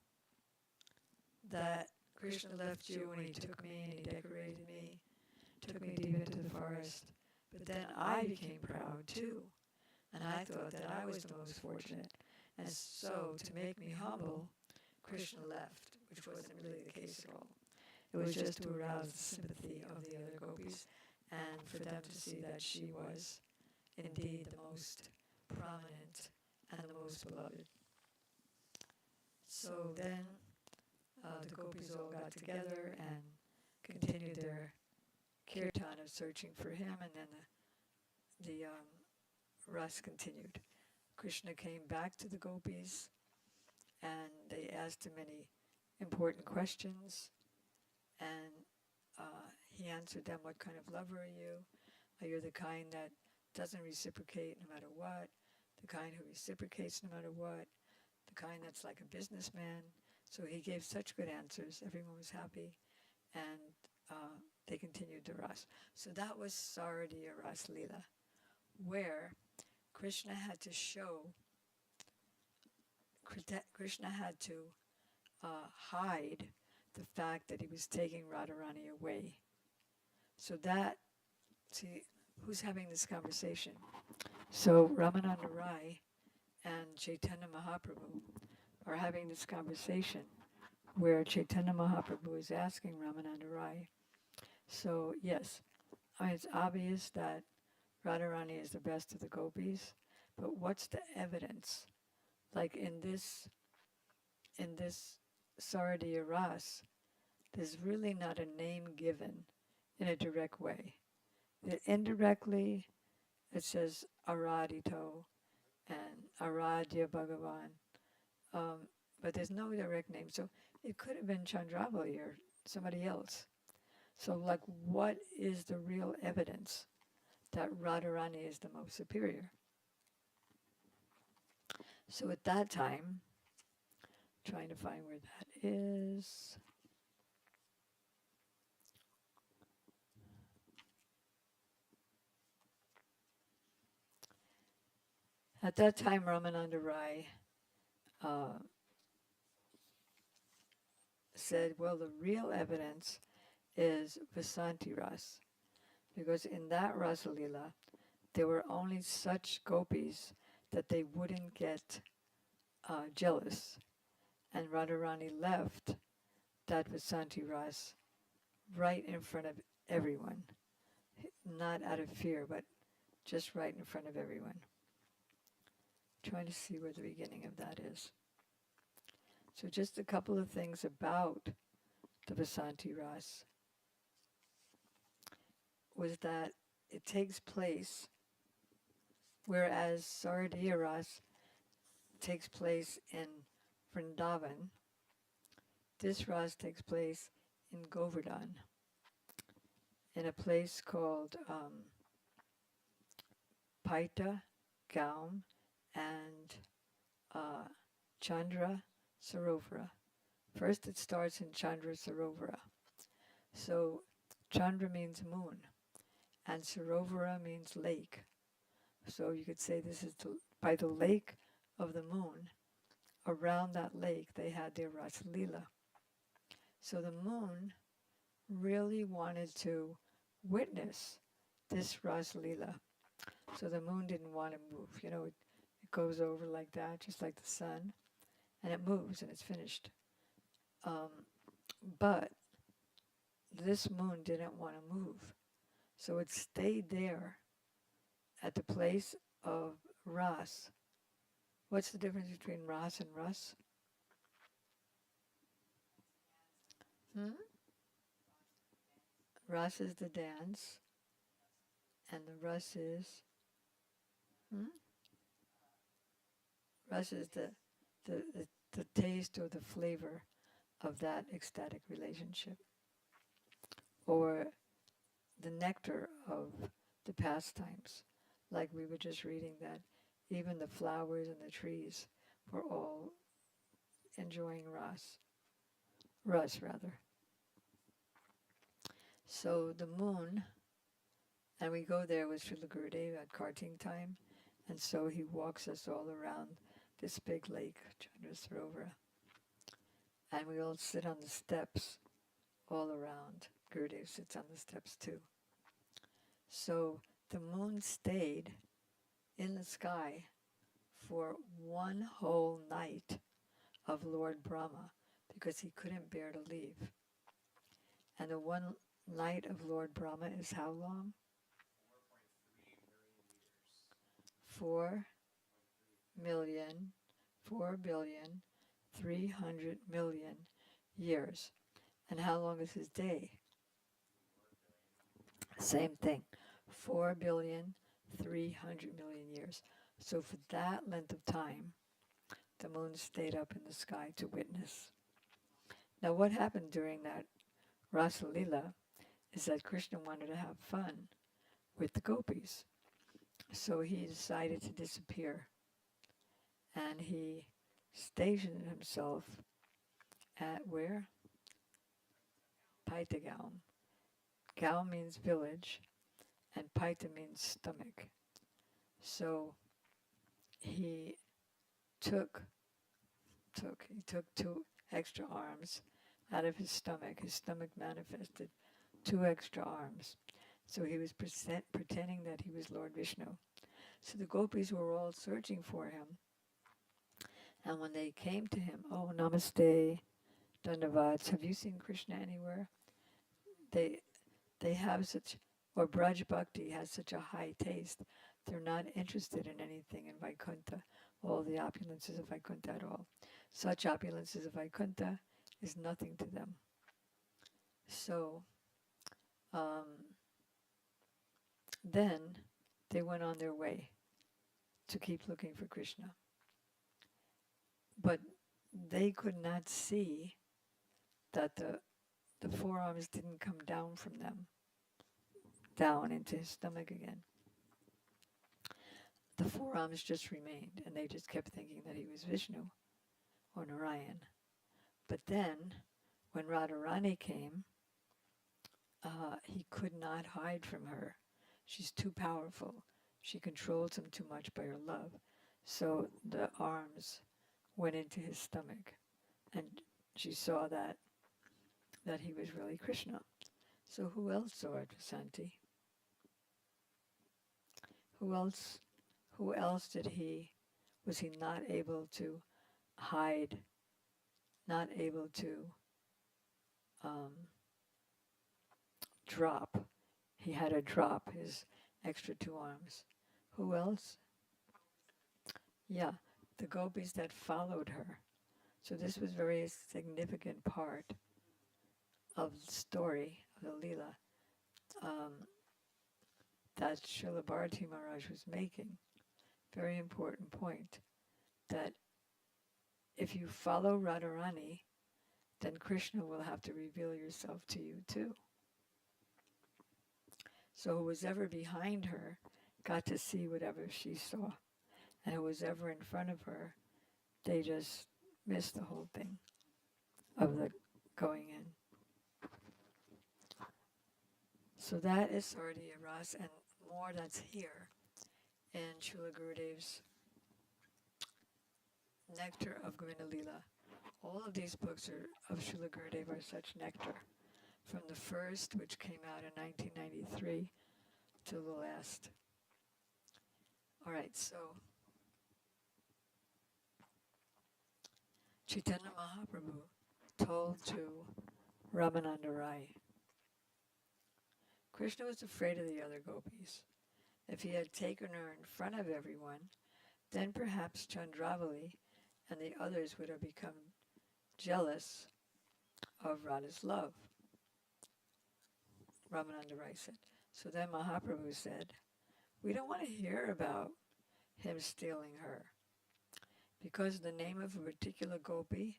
That Krishna left you and he took me and he decorated me, took me deep into the forest. But then I became proud too. And I thought that I was the most fortunate. And so to make me humble, Krishna left, which wasn't really the case at all. It was just to arouse the sympathy of the other gopis and for them to see that she was indeed the most prominent and the most beloved. So then the gopis all got together and continued their kirtan of searching for him, and then the ras continued. Krishna came back to the gopis, and they asked him many important questions, and he answered them, what kind of lover are you? You're the kind that doesn't reciprocate no matter what, the kind who reciprocates no matter what, the kind that's like a businessman. So he gave such good answers. Everyone was happy. and they continued the Ras. So that was Saradiya Ras Leela, where Krishna had to show, Krishna had to hide the fact that he was taking Radharani away. So that, see, who's having this conversation? So Ramananda Rai and Chaitanya Mahaprabhu are having this conversation where Chaitanya Mahaprabhu is asking Ramananda Rai. So yes, it's obvious that Radharani is the best of the gopis, but what's the evidence? Like in this Saradiya Ras, there's really not a name given in a direct way. Indirectly, it says Aradhito and Aradhya Bhagavan, but there's no direct name. So it could have been Chandrabali or somebody else. So like, what is the real evidence that Radharani is the most superior? So at that time, trying to find where that is. At that time, Ramananda Rai said, well, the real evidence is Vasanti Ras, because in that Rasa Leela, there were only such gopis that they wouldn't get jealous. And Radharani left that Vasanti Ras right in front of everyone, not out of fear, but just right in front of everyone. Trying to see where the beginning of that is. So just a couple of things about the Vasanti Ras was that it takes place, whereas Saradiya Ras takes place in Vrindavan, this Ras takes place in Govardhan, in a place called Paita, Gaum, and Chandra Sarovara. First it starts in Chandra Sarovara. So Chandra means moon, and Sarovara means lake. So you could say this is by the lake of the moon. Around that lake they had their Rasa Leela. So the moon really wanted to witness this Rasa Leela. So the moon didn't want to move. You know, it goes over like that, just like the sun, and it moves and it's finished. But this moon didn't want to move. So it stayed there at the place of Ras. What's the difference between Ras and Rus? Ras is the dance, and the Rus is Rus is the taste or the flavor of that ecstatic relationship, or the nectar of the pastimes. Like we were just reading that even the flowers and the trees were all enjoying Rus rather. So the moon, and we go there with Srila Gurudev at karting time, and so he walks us all around this big lake, Chandra Sarovara. And we all sit on the steps all around. Gurudev sits on the steps too. So the moon stayed in the sky for one whole night of Lord Brahma because he couldn't bear to leave. And the one night of Lord Brahma is how long? 4,300,000,000 years. And how long is his day? Same thing, 4,300,000,000 years. So for that length of time, the moon stayed up in the sky to witness. Now what happened during that Rasa Leela is that Krishna wanted to have fun with the gopis. So he decided to disappear. And he stationed himself at where? Paitagaon. Gao means village, and Paita means stomach. So he took two extra arms out of his stomach. His stomach manifested two extra arms. So he was pretending that he was Lord Vishnu. So the gopis were all searching for him. And when they came to him, oh, namaste, dandavats, have you seen Krishna anywhere? They have such, or Braj Bhakti has such a high taste. They're not interested in anything in Vaikuntha, all the opulences of Vaikuntha at all. Such opulences of Vaikuntha is nothing to them. So then they went on their way to keep looking for Krishna. But they could not see that the forearms didn't come down from them, down into his stomach again. The forearms just remained, and they just kept thinking that he was Vishnu or Narayan. But then, when Radharani came, he could not hide from her. She's too powerful. She controls him too much by her love. So the arms went into his stomach, and she saw that he was really Krishna. So who else saw it, Vasanti? Who else was he not able to hide, not able to drop? He had to drop his extra two arms. Who else? Yeah, the gopis that followed her. So this was a very significant part of the story of the Leela that Srila Bharati Maharaj was making. Very important point, that if you follow Radharani, then Krishna will have to reveal yourself to you too. So who was ever behind her got to see whatever she saw. And who was ever in front of her, they just missed the whole thing of the going in. So that is Sardiya Ras, and more that's here in Srila Gurudev's Nectar of Govinda Leela. All of these books of Srila Gurudev are such nectar, from the first, which came out in 1993, to the last. All right, so Chaitanya Mahaprabhu told to Ramananda Rai, Krishna was afraid of the other gopis. If he had taken her in front of everyone, then perhaps Chandravali and the others would have become jealous of Radha's love. Ramananda Rai said. So then Mahaprabhu said, we don't want to hear about him stealing her, because the name of a particular gopi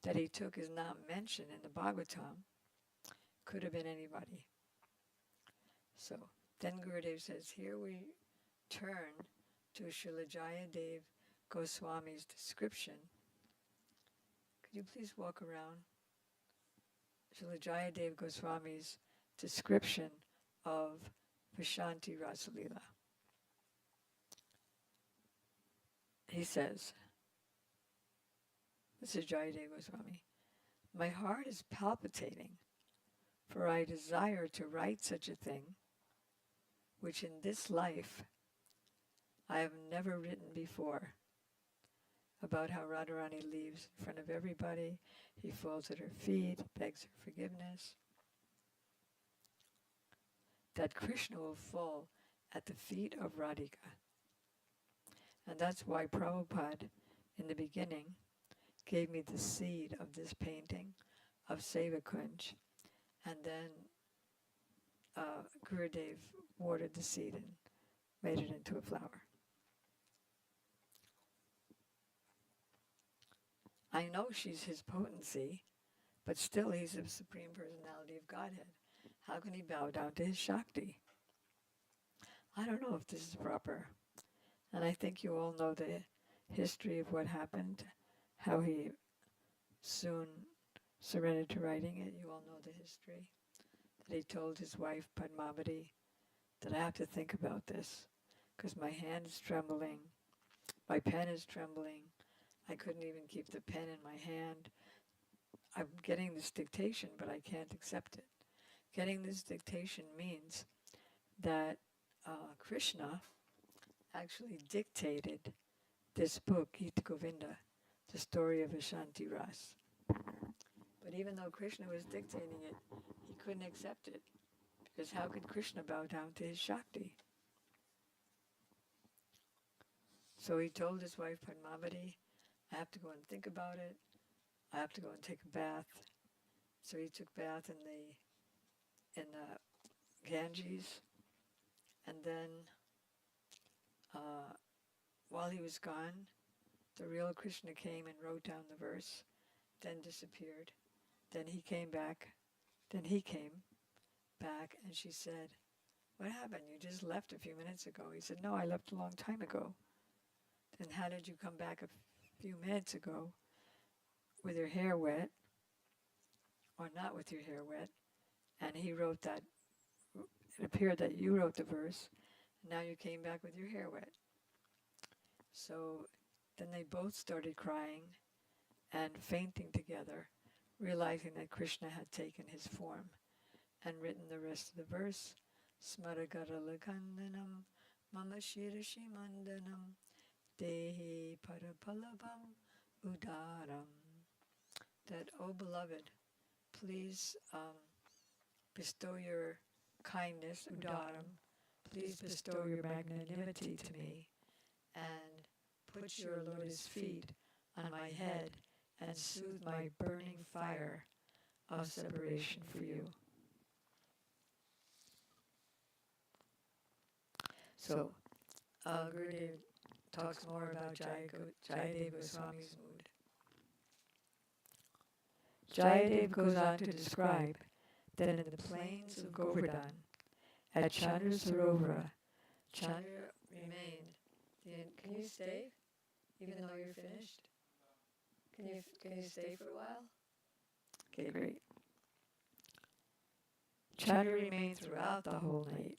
that he took is not mentioned in the Bhagavatam. Could have been anybody. So then Gurudev says, here we turn to Srila Jayadev Goswami's description. Could you please walk around? Srila Jayadev Goswami's description of Vishanti Rasalila. He says, this is Jayadev Goswami, my heart is palpitating, for I desire to write such a thing, which in this life I have never written before, about how Radharani leaves in front of everybody, he falls at her feet, begs her forgiveness, that Krishna will fall at the feet of Radhika. And that's why Prabhupada, in the beginning, gave me the seed of this painting of Sevakunj, and then Gurudev watered the seed and made it into a flower. I know she's his potency, but still he's the Supreme Personality of Godhead. How can he bow down to his Shakti? I don't know if this is proper. And I think you all know the history of what happened, how he soon surrendered to writing it. You all know the history. That he told his wife Padmavati that I have to think about this because my hand is trembling, my pen is trembling. I couldn't even keep the pen in my hand. I'm getting this dictation, but I can't accept it. Getting this dictation means that Krishna actually dictated this book, Gita Govinda, the story of Ashanti Ras. But even though Krishna was dictating it, he couldn't accept it. Because how could Krishna bow down to his Shakti? So he told his wife Padmavati, I have to go and think about it. I have to go and take a bath. So he took bath in the Ganges. And then while he was gone, the real Krishna came and wrote down the verse, then disappeared. Then he came back. Then he came back and she said, what happened? You just left a few minutes ago. He said, no, I left a long time ago. Then how did you come back a few minutes ago with your hair wet or not with your hair wet? And he wrote that, it appeared that you wrote the verse, and now you came back with your hair wet. So then they both started crying and fainting together, realizing that Krishna had taken his form and written the rest of the verse. Smaragara lakandanam mama shirashi mandanam dehi parapalabam udaram. That, oh beloved, please bestow your kindness, udaram, please bestow your magnanimity to me and put your lotus feet on my head and soothe my burning fire of separation for you. So, Gurudev talks more about Jayadev Goswami's mood. Jayadev goes on to describe that in the plains of Govardhan, at Chandra Sarovara, Chandra remained. Can you stay, even though you're finished? Can you stay for a while? Okay, great. Chandra remained throughout the whole night.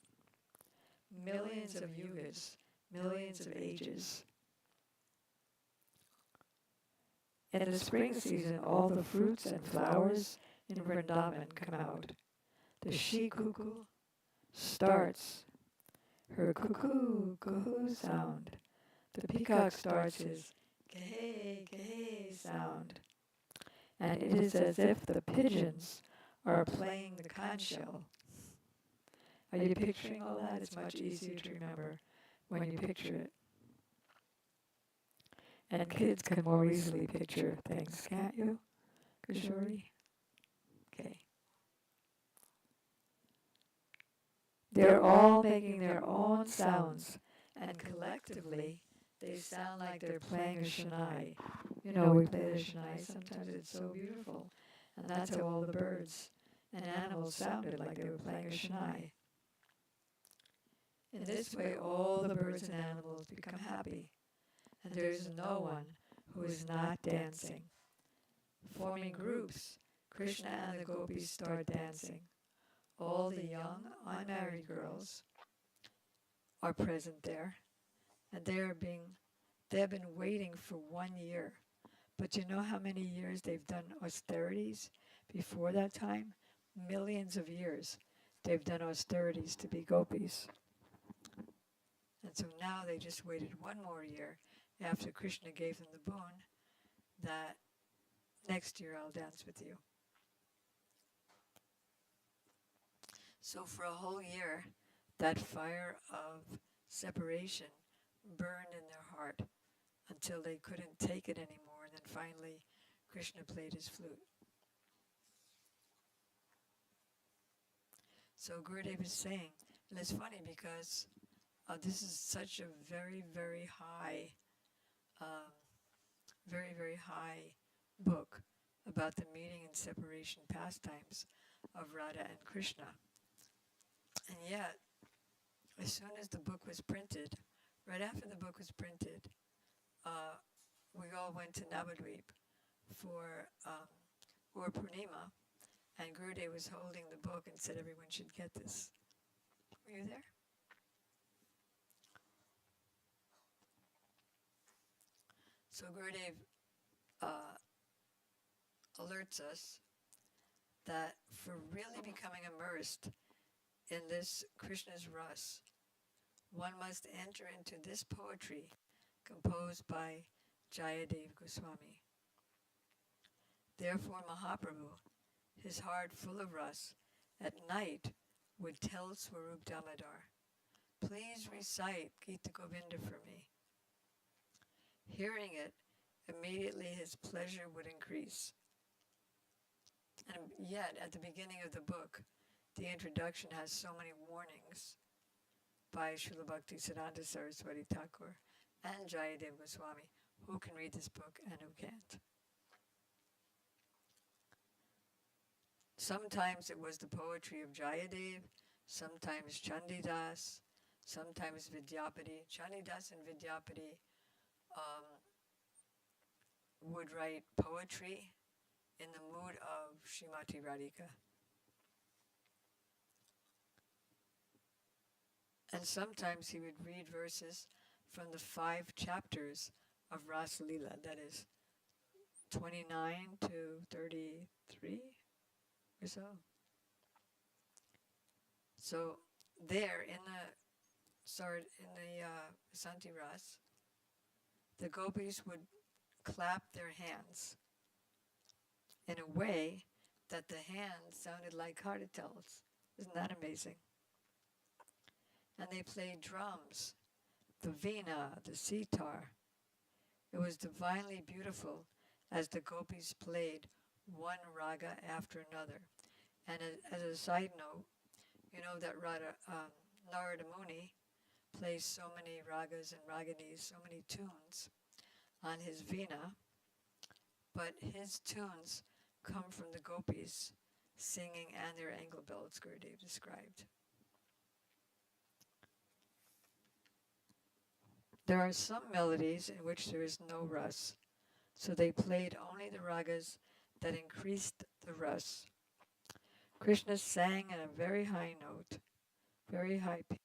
Millions of yugas, millions of ages. In the spring season, all the fruits and flowers in Vrindavan come out. The she-cuckoo starts her cuckoo sound. The peacock starts his kahe sound. And it is as if the pigeons are playing the conch shell. Are you picturing all that? It's much easier to remember when you picture it. And kids can more easily picture things, can't you, Kishori? Okay. They're all making their own sounds, and collectively they sound like they're playing a Shania. You know, we play the Shania, sometimes it's so beautiful. And that's how all the birds and animals sounded, like they were playing a Shania. In this way, all the birds and animals become happy, and there is no one who is not dancing. Forming groups, Krishna and the gopis start dancing. All the young, unmarried girls are present there, and they have been waiting for 1 year. But you know how many years they've done austerities before that time? Millions of years they've done austerities to be gopis. And so now they just waited 1 more year after Krishna gave them the boon that next year I'll dance with you. So for a whole year, that fire of separation burned in their heart until they couldn't take it anymore. And then finally, Krishna played his flute. So Gurudev is saying, and it's funny because this is such a very, very high book about the meeting and separation pastimes of Radha and Krishna. And yet, as soon as the book was printed, right after the book was printed, we all went to Navadvip for or Purnima, and Gurudev was holding the book and said everyone should get this. Were you there? So Gurudev alerts us that for really becoming immersed in this Krishna's Ras, one must enter into this poetry composed by Jayadev Goswami. Therefore Mahaprabhu, his heart full of ras, at night would tell Swarup Damodar, please recite Gita Govinda for me. Hearing it, immediately his pleasure would increase. And yet, at the beginning of the book, the introduction has so many warnings by Srila Bhaktisiddhanta Saraswati Thakur and Jayadev Goswami, who can read this book and who can't. Sometimes it was the poetry of Jayadev, sometimes Chandidas, sometimes Vidyapati. Chandidas and Vidyapati would write poetry in the mood of Srimati Radhika. And sometimes he would read verses from the 5 chapters of Rasa Leela, that is 29 to 33 or so. So there in the Santi Ras, the gopis would clap their hands in a way that the hands sounded like kartals. Isn't that amazing? And they played drums, the veena, the sitar. It was divinely beautiful as the gopis played one raga after another. And as a side note, you know that Narada Muni plays so many ragas and raginis, so many tunes on his veena, but his tunes come from the gopis singing and their angle belts, Gurudev described. There are some melodies in which there is no ras, so they played only the ragas that increased the ras. Krishna sang in a very high note, very high pitch.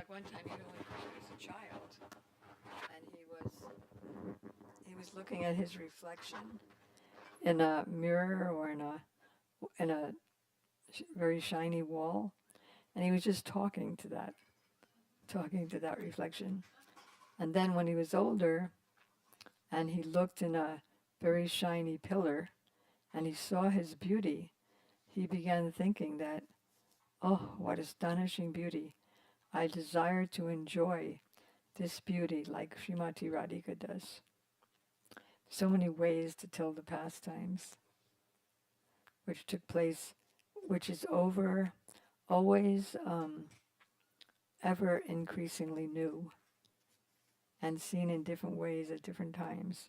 One time, even when Krishna was a child, and he was looking at his reflection in a mirror or in a very shiny wall, and he was just talking to that reflection. And then when he was older, and he looked in a very shiny pillar, and he saw his beauty, he began thinking that, oh, what astonishing beauty! I desire to enjoy this beauty like Srimati Radhika does. So many ways to tell the pastimes which took place, which is always ever increasingly new and seen in different ways at different times.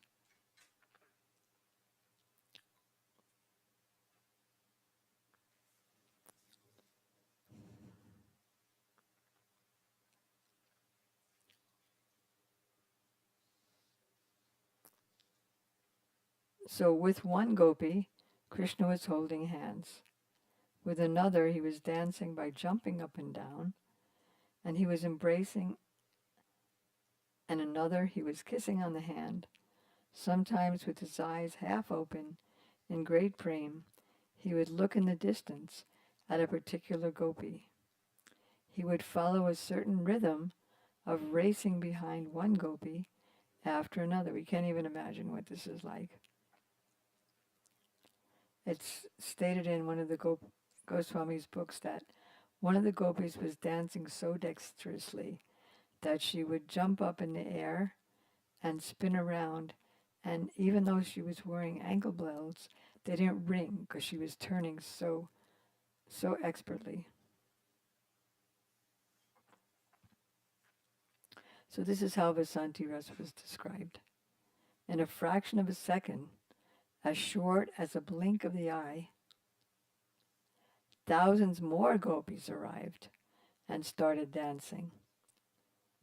So with one gopi, Krishna was holding hands. With another, he was dancing by jumping up and down, and he was embracing, and another, he was kissing on the hand, sometimes with his eyes half open in great prema, he would look in the distance at a particular gopi. He would follow a certain rhythm of racing behind one gopi after another. We can't even imagine what this is like. It's stated in one of the Goswami's books that one of the gopis was dancing so dexterously that she would jump up in the air and spin around, and even though she was wearing ankle belts, they didn't ring because she was turning so expertly. So this is how Vasanti Rasa was described. In a fraction of a second, as short as a blink of the eye, thousands more gopis arrived and started dancing.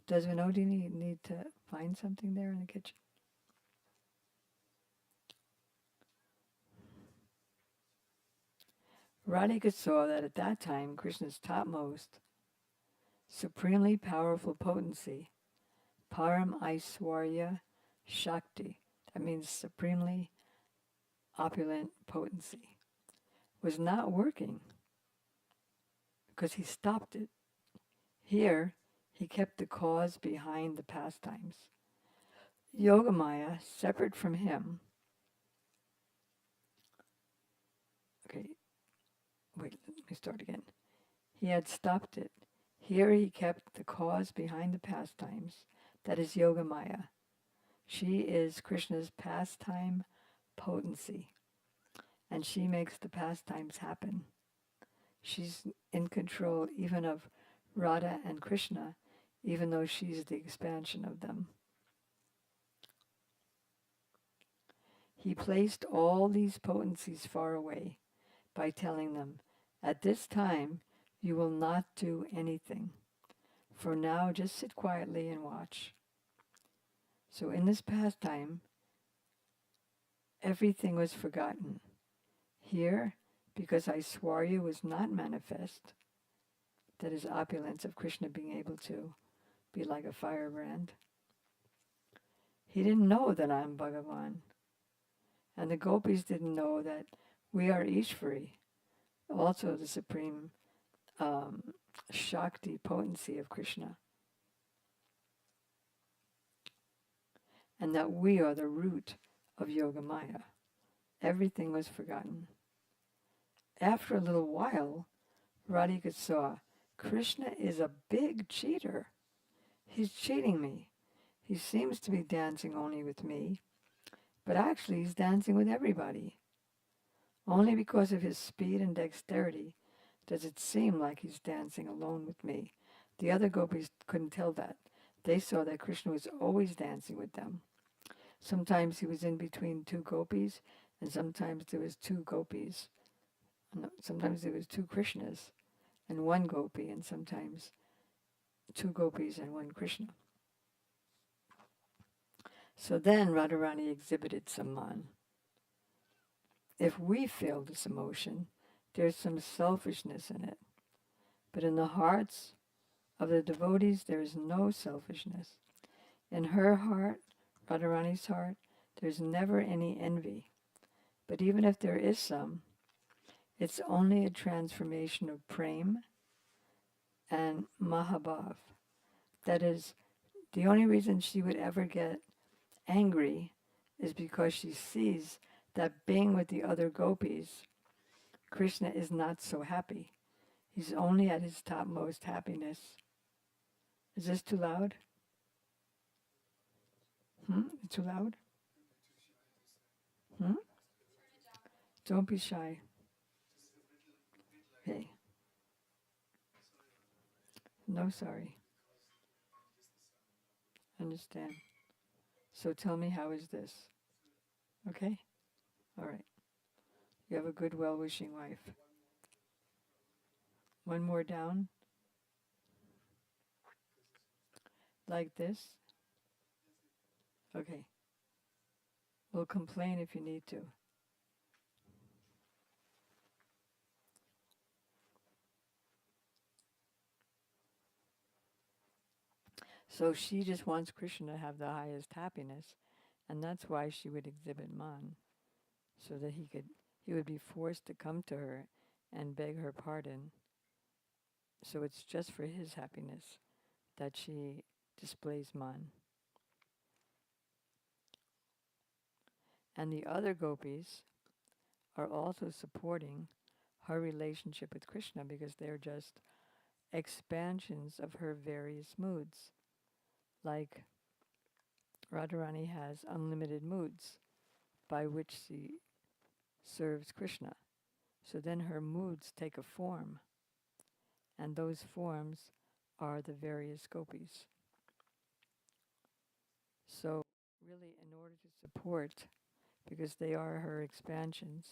Does Vinodini need to find something there in the kitchen? Radhika saw that at that time Krishna's topmost, supremely powerful potency, Param Aishwarya Shakti, that means supremely opulent potency, was not working because he stopped it. Here, he kept the cause behind the pastimes. Yogamaya, separate from him, okay, wait, let me start again. He had stopped it. Here he kept the cause behind the pastimes, that is Yogamaya. She is Krishna's pastime potency, and she makes the pastimes happen. She's in control even of Radha and Krishna, even though she's the expansion of them. He placed all these potencies far away by telling them, at this time you will not do anything. For now, just sit quietly and watch. So in this pastime, everything was forgotten. Here, because Aishwarya was not manifest, that is opulence of Krishna being able to be like a firebrand, he didn't know that I'm Bhagavan. And the gopis didn't know that we are Ishvari, also the supreme Shakti potency of Krishna. And that we are the root of Yogamaya. Everything was forgotten. After a little while, Radhika saw, Krishna is a big cheater. He's cheating me. He seems to be dancing only with me, but actually he's dancing with everybody. Only because of his speed and dexterity does it seem like he's dancing alone with me. The other gopis couldn't tell that. They saw that Krishna was always dancing with them. Sometimes he was in between two gopis, and sometimes there was two gopis. Sometimes there was two Krishnas and one gopi, and sometimes two gopis and one Krishna. So then Radharani exhibited some man. If we feel this emotion, there's some selfishness in it. But in the hearts of the devotees, there is no selfishness. In her heart, Radharani's heart, there's never any envy. But even if there is some, it's only a transformation of prem and mahabhav. That is, the only reason she would ever get angry is because she sees that being with the other gopis, Krishna is not so happy. He's only at his topmost happiness. Is this too loud? Too loud? Don't be shy. Okay. No, sorry. Understand. So tell me, how is this? Okay? All right. You have a good, well-wishing wife. One more down. Like this. Okay. We'll complain if you need to. So she just wants Krishna to have the highest happiness, and that's why she would exhibit man. so that he would be forced to come to her and beg her pardon. So it's just for his happiness that she displays man. And the other gopis are also supporting her relationship with Krishna because they're just expansions of her various moods. Like Radharani has unlimited moods by which she serves Krishna. So then her moods take a form, and those forms are the various gopis. So really, in order to support, because they are her expansions,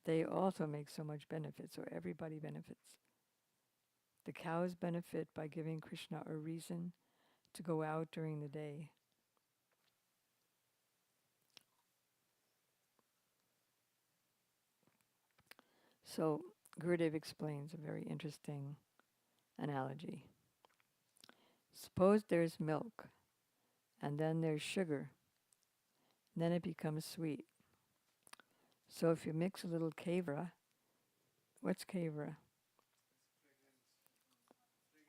they also make so much benefit, so everybody benefits. The cows benefit by giving Krishna a reason to go out during the day. So Gurudev explains a very interesting analogy. Suppose there's milk, and then there's sugar, and then it becomes sweet. So if you mix a little kevra, what's kevra?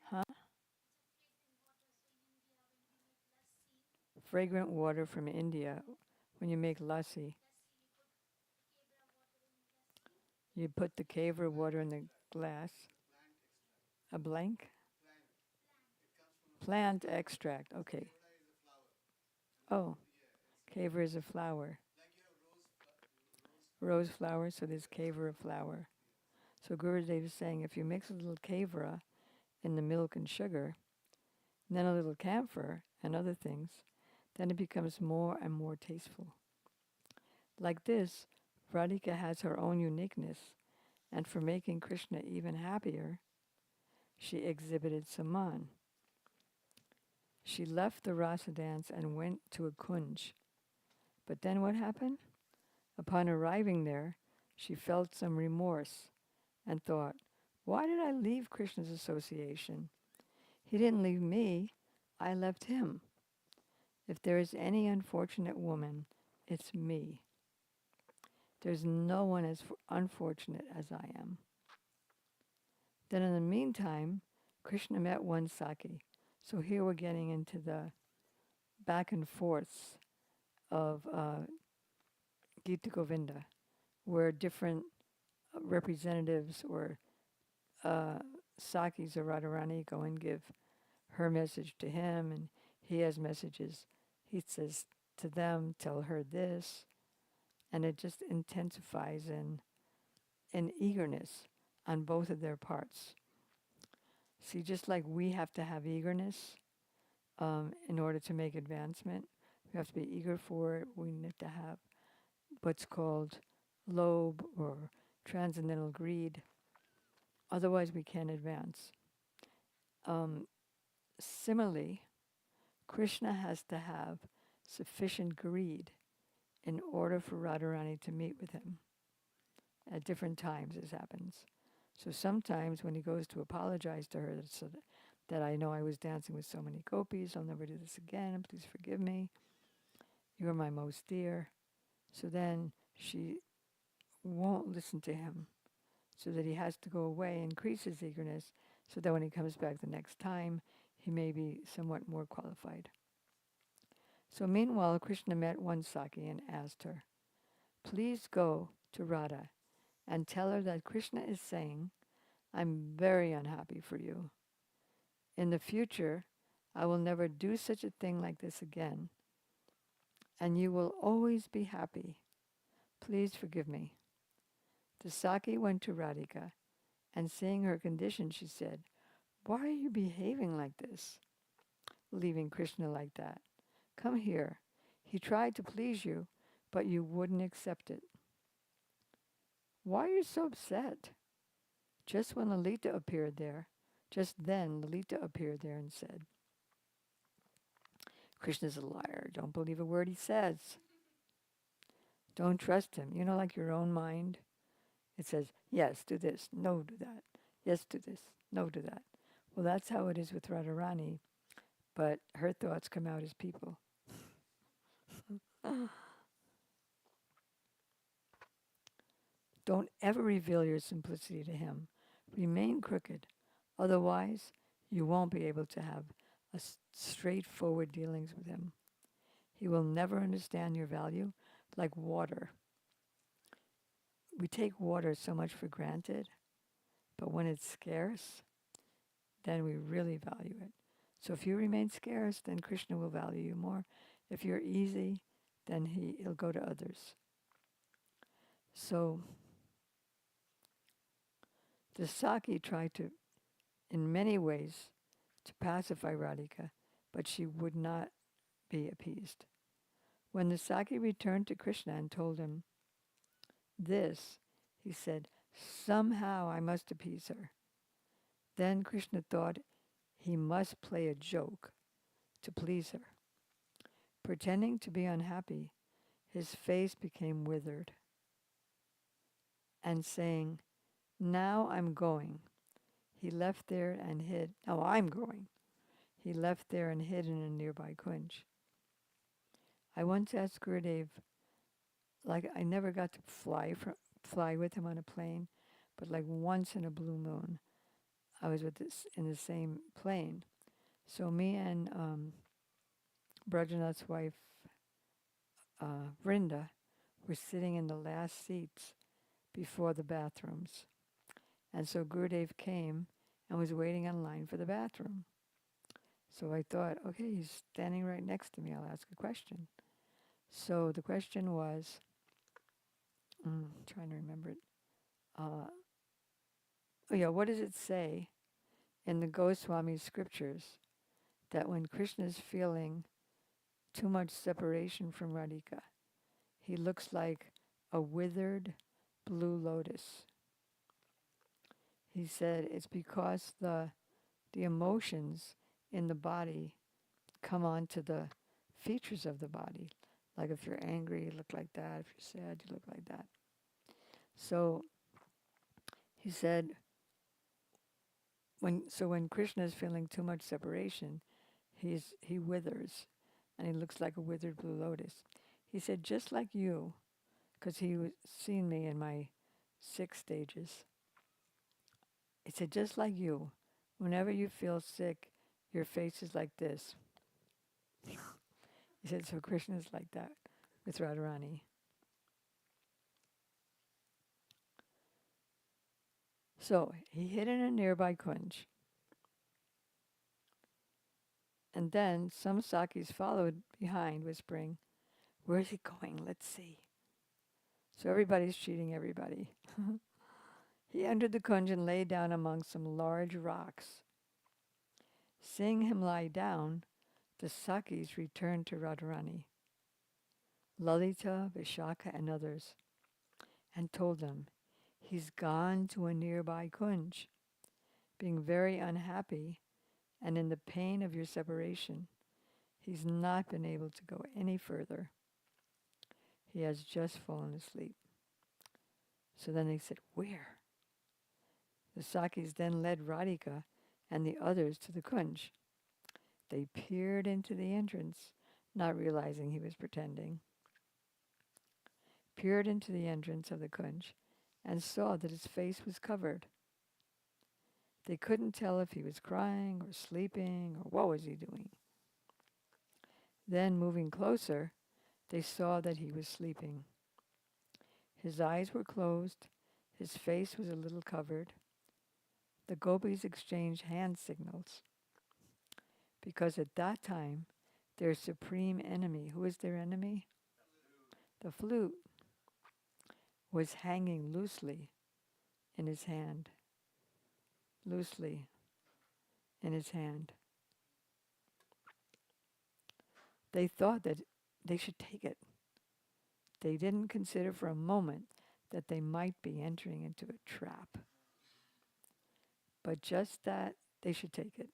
Huh? Fragrant water from India. When you make lassi, you put the kevra water in the glass. A blank? Plant extract, okay. Oh, kevra is a flower. Rose flower, so there's kevra flower. So Gurudev is saying if you mix a little kevra in the milk and sugar, and then a little camphor and other things, then it becomes more and more tasteful. Like this, Radhika has her own uniqueness, and for making Krishna even happier, she exhibited Saman. She left the rasa dance and went to a kunj. But then what happened? Upon arriving there, she felt some remorse and thought, why did I leave Krishna's association? He didn't leave me, I left him. If there is any unfortunate woman, it's me. There's no one as unfortunate as I am. Then in the meantime, Krishna met one Saki. So here we're getting into the back and forths of Gita Govinda, where different representatives or Sakis of Radharani go and give her message to him, and he has messages. He says to them, tell her this, and it just intensifies in eagerness on both of their parts. See, just like we have to have eagerness in order to make advancement, we have to be eager for it. We need to have what's called lobh or transcendental greed. Otherwise, we can't advance. Similarly, Krishna has to have sufficient greed in order for Radharani to meet with him. At different times this happens. So sometimes when he goes to apologize to her so that I know I was dancing with so many gopis, I'll never do this again, please forgive me. You're my most dear. So then she won't listen to him, so that he has to go away, increase his eagerness, so that when he comes back the next time, he may be somewhat more qualified. So meanwhile, Krishna met one Saki and asked her, please go to Radha and tell her that Krishna is saying, I'm very unhappy for you. In the future, I will never do such a thing like this again, and you will always be happy. Please forgive me. The Saki went to Radhika, and seeing her condition, she said, why are you behaving like this, leaving Krishna like that? Come here. He tried to please you, but you wouldn't accept it. Why are you so upset? Just when Lalita appeared there, just then Lalita appeared there and said, Krishna's a liar. Don't believe a word he says. Don't trust him. You know, like your own mind. It says, yes, do this. No, do that. Yes, do this. No, do that. Well, that's how it is with Radharani, but her thoughts come out as people. Don't ever reveal your simplicity to him. Remain crooked. Otherwise, you won't be able to have straightforward dealings with him. He will never understand your value like water. We take water so much for granted, but when it's scarce, then we really value it. So if you remain scarce, then Krishna will value you more. If you're easy, then he'll go to others. So the Saki tried to, in many ways, to pacify Radhika, but she would not be appeased. When the Saki returned to Krishna and told him this, he said, somehow I must appease her. Then Krishna thought he must play a joke to please her. Pretending to be unhappy, his face became withered. And saying, now I'm going, he left there and hid. Oh, I'm going. He left there and hid in a nearby kunj. I once asked Gurudev, like I never got to fly with him on a plane, but like once in a blue moon, I was in the same plane. So me and Brajanath's wife, Vrinda, were sitting in the last seats before the bathrooms. And so Gurudev came and was waiting in line for the bathroom. So I thought, okay, he's standing right next to me. I'll ask a question. So the question was, trying to remember it. What does it say in the Goswami scriptures that when Krishna is feeling too much separation from Radhika, he looks like a withered blue lotus? He said it's because the emotions in the body come onto the features of the body. Like if you're angry, you look like that. If you're sad, you look like that. So he said, when Krishna is feeling too much separation, he withers, and he looks like a withered blue lotus. He said, just like you, because he was seen me in my 6 stages. He said, just like you, whenever you feel sick, your face is like this. He said, so Krishna is like that with Radharani. So he hid in a nearby kunj. And then some Sakis followed behind, whispering, where is he going? Let's see. So everybody's cheating everybody. He entered the kunj and lay down among some large rocks. Seeing him lie down, the Sakis returned to Radharani, Lalita, Vishaka, and others, and told them, he's gone to a nearby kunj, being very unhappy, and in the pain of your separation, he's not been able to go any further. He has just fallen asleep. So then they said, where? The Sakis then led Radhika and the others to the kunj. They peered into the entrance, not realizing he was pretending. Peered into the entrance of the kunj and saw that his face was covered. They couldn't tell if he was crying or sleeping or what was he doing. Then, moving closer, they saw that he was sleeping. His eyes were closed, his face was a little covered. The gopis exchanged hand signals, because at that time, their supreme enemy, who is their enemy? The flute, was hanging loosely in his hand. Loosely in his hand. They thought that they should take it. They didn't consider for a moment that they might be entering into a trap. But just that, they should take it.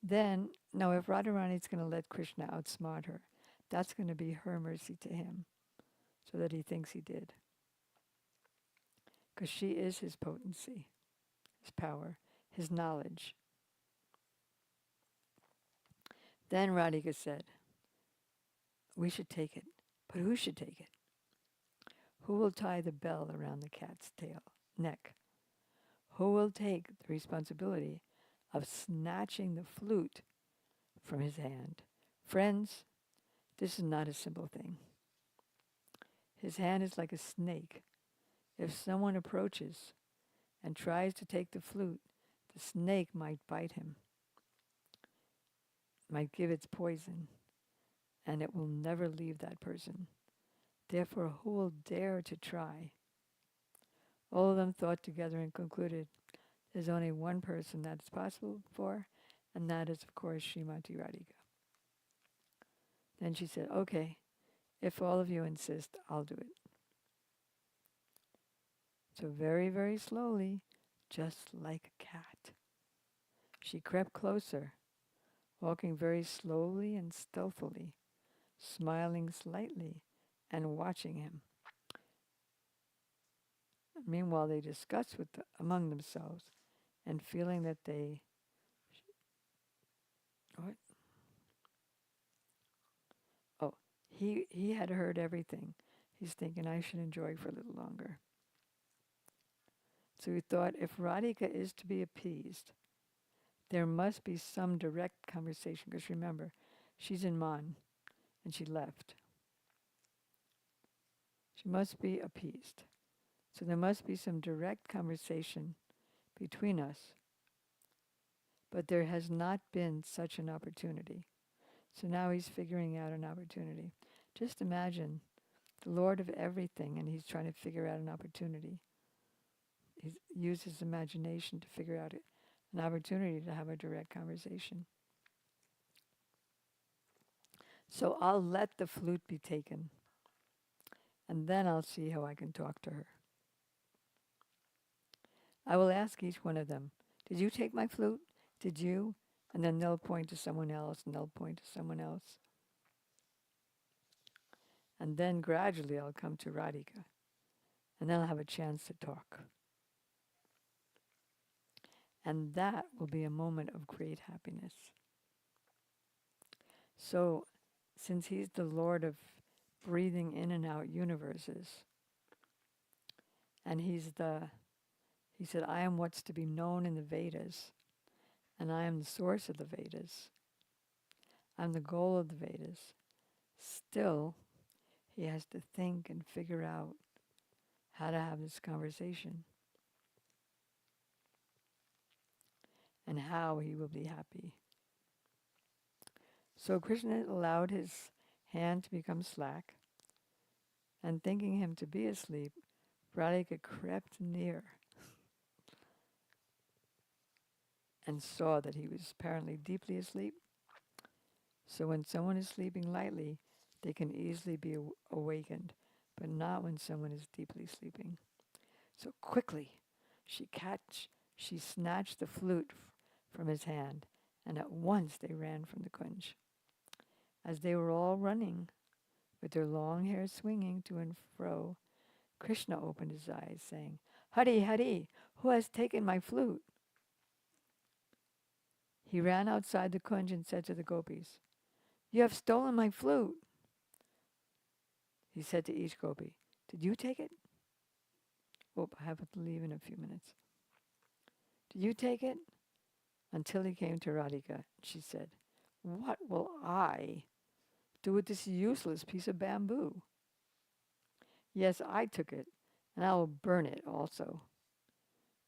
Then, now if Radharani is going to let Krishna outsmart her, that's going to be her mercy to him, so that he thinks he did. Because she is his potency, his power, his knowledge. Then Radhika said, we should take it. But who should take it? Who will tie the bell around the cat's tail neck? Who will take the responsibility of snatching the flute from his hand? Friends, this is not a simple thing. His hand is like a snake. If someone approaches and tries to take the flute, the snake might bite him, might give its poison, and it will never leave that person. Therefore, who will dare to try? All of them thought together and concluded there's only one person that is possible for, and that is, of course, Srimati Radhika. Then she said, okay, if all of you insist, I'll do it. So very, very slowly, just like a cat, she crept closer, walking very slowly and stealthily, smiling slightly and watching him. Meanwhile, they discussed among themselves and feeling that they... What? Oh, he had heard everything. He's thinking, I should enjoy for a little longer. So he thought, if Radhika is to be appeased, there must be some direct conversation. Because remember, she's in Man, and she left. She must be appeased. So there must be some direct conversation between us. But there has not been such an opportunity. So now he's figuring out an opportunity. Just imagine the Lord of everything, and he's trying to figure out an opportunity. He's used his imagination to figure out an opportunity to have a direct conversation. So I'll let the flute be taken, and then I'll see how I can talk to her. I will ask each one of them, did you take my flute? Did you? And then they'll point to someone else, and they'll point to someone else. And then gradually I'll come to Radhika, and then I'll have a chance to talk. And that will be a moment of great happiness. So, since he's the Lord of breathing in and out universes, and he said, I am what's to be known in the Vedas, and I am the source of the Vedas. I'm the goal of the Vedas. Still, he has to think and figure out how to have this conversation and how he will be happy. So Krishna allowed his hand to become slack, and thinking him to be asleep, Radhika crept near and saw that he was apparently deeply asleep. So when someone is sleeping lightly, they can easily be awakened, but not when someone is deeply sleeping. So quickly, she snatched the flute from his hand, and at once they ran from the kunj. As they were all running, with their long hair swinging to and fro, Krishna opened his eyes, saying, Hari, Hari, who has taken my flute? He ran outside the kunj and said to the gopis, You have stolen my flute. He said to each gopi, Did you take it? Oh, I have to leave in a few minutes. Did you take it? Until he came to Radhika. She said, What will I do with this useless piece of bamboo? Yes, I took it, and I will burn it also.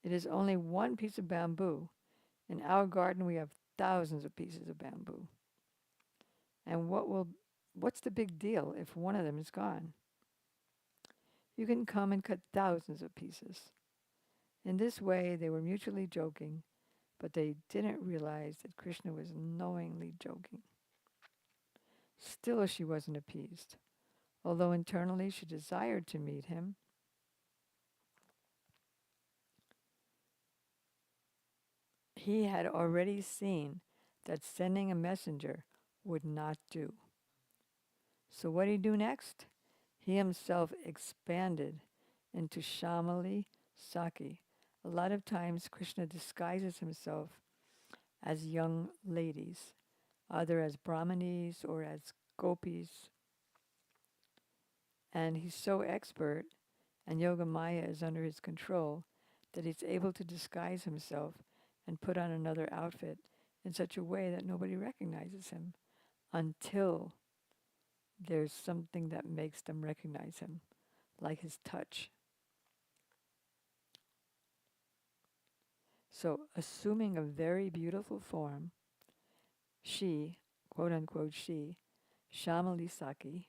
It is only one piece of bamboo. In our garden we have thousands of pieces of bamboo. And what's the big deal if one of them is gone? You can come and cut thousands of pieces. In this way they were mutually joking, but they didn't realize that Krishna was knowingly joking. Still she wasn't appeased. Although internally she desired to meet him, he had already seen that sending a messenger would not do. So what did he do next? He himself expanded into Shamali Saki. A lot of times Krishna disguises himself as young ladies, either as brahmanis or as gopis. And he's so expert and Yogamaya is under his control, that he's able to disguise himself and put on another outfit in such a way that nobody recognizes him until there's something that makes them recognize him, like his touch. So, assuming a very beautiful form, she, quote unquote she, Shamali Saki,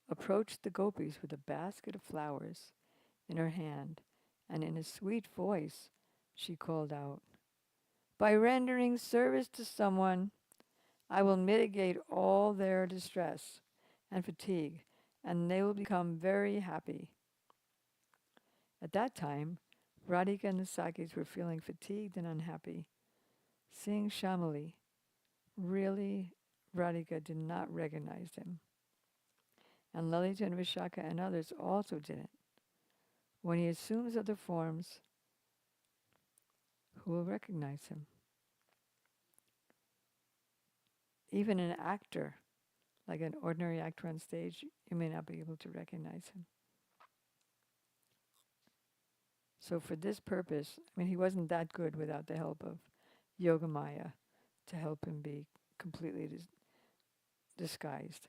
approached the gopis with a basket of flowers in her hand, and in a sweet voice she called out, "By rendering service to someone, I will mitigate all their distress and fatigue, and they will become very happy." At that time, Radhika and the Sakis were feeling fatigued and unhappy. Seeing Shamali, really, Radhika did not recognize him. And Lalita and Vishaka and others also didn't. When he assumes other forms, who will recognize him? Even an actor, like an ordinary actor on stage, you may not be able to recognize him. So for this purpose, he wasn't that good without the help of Yogamaya to help him be completely disguised.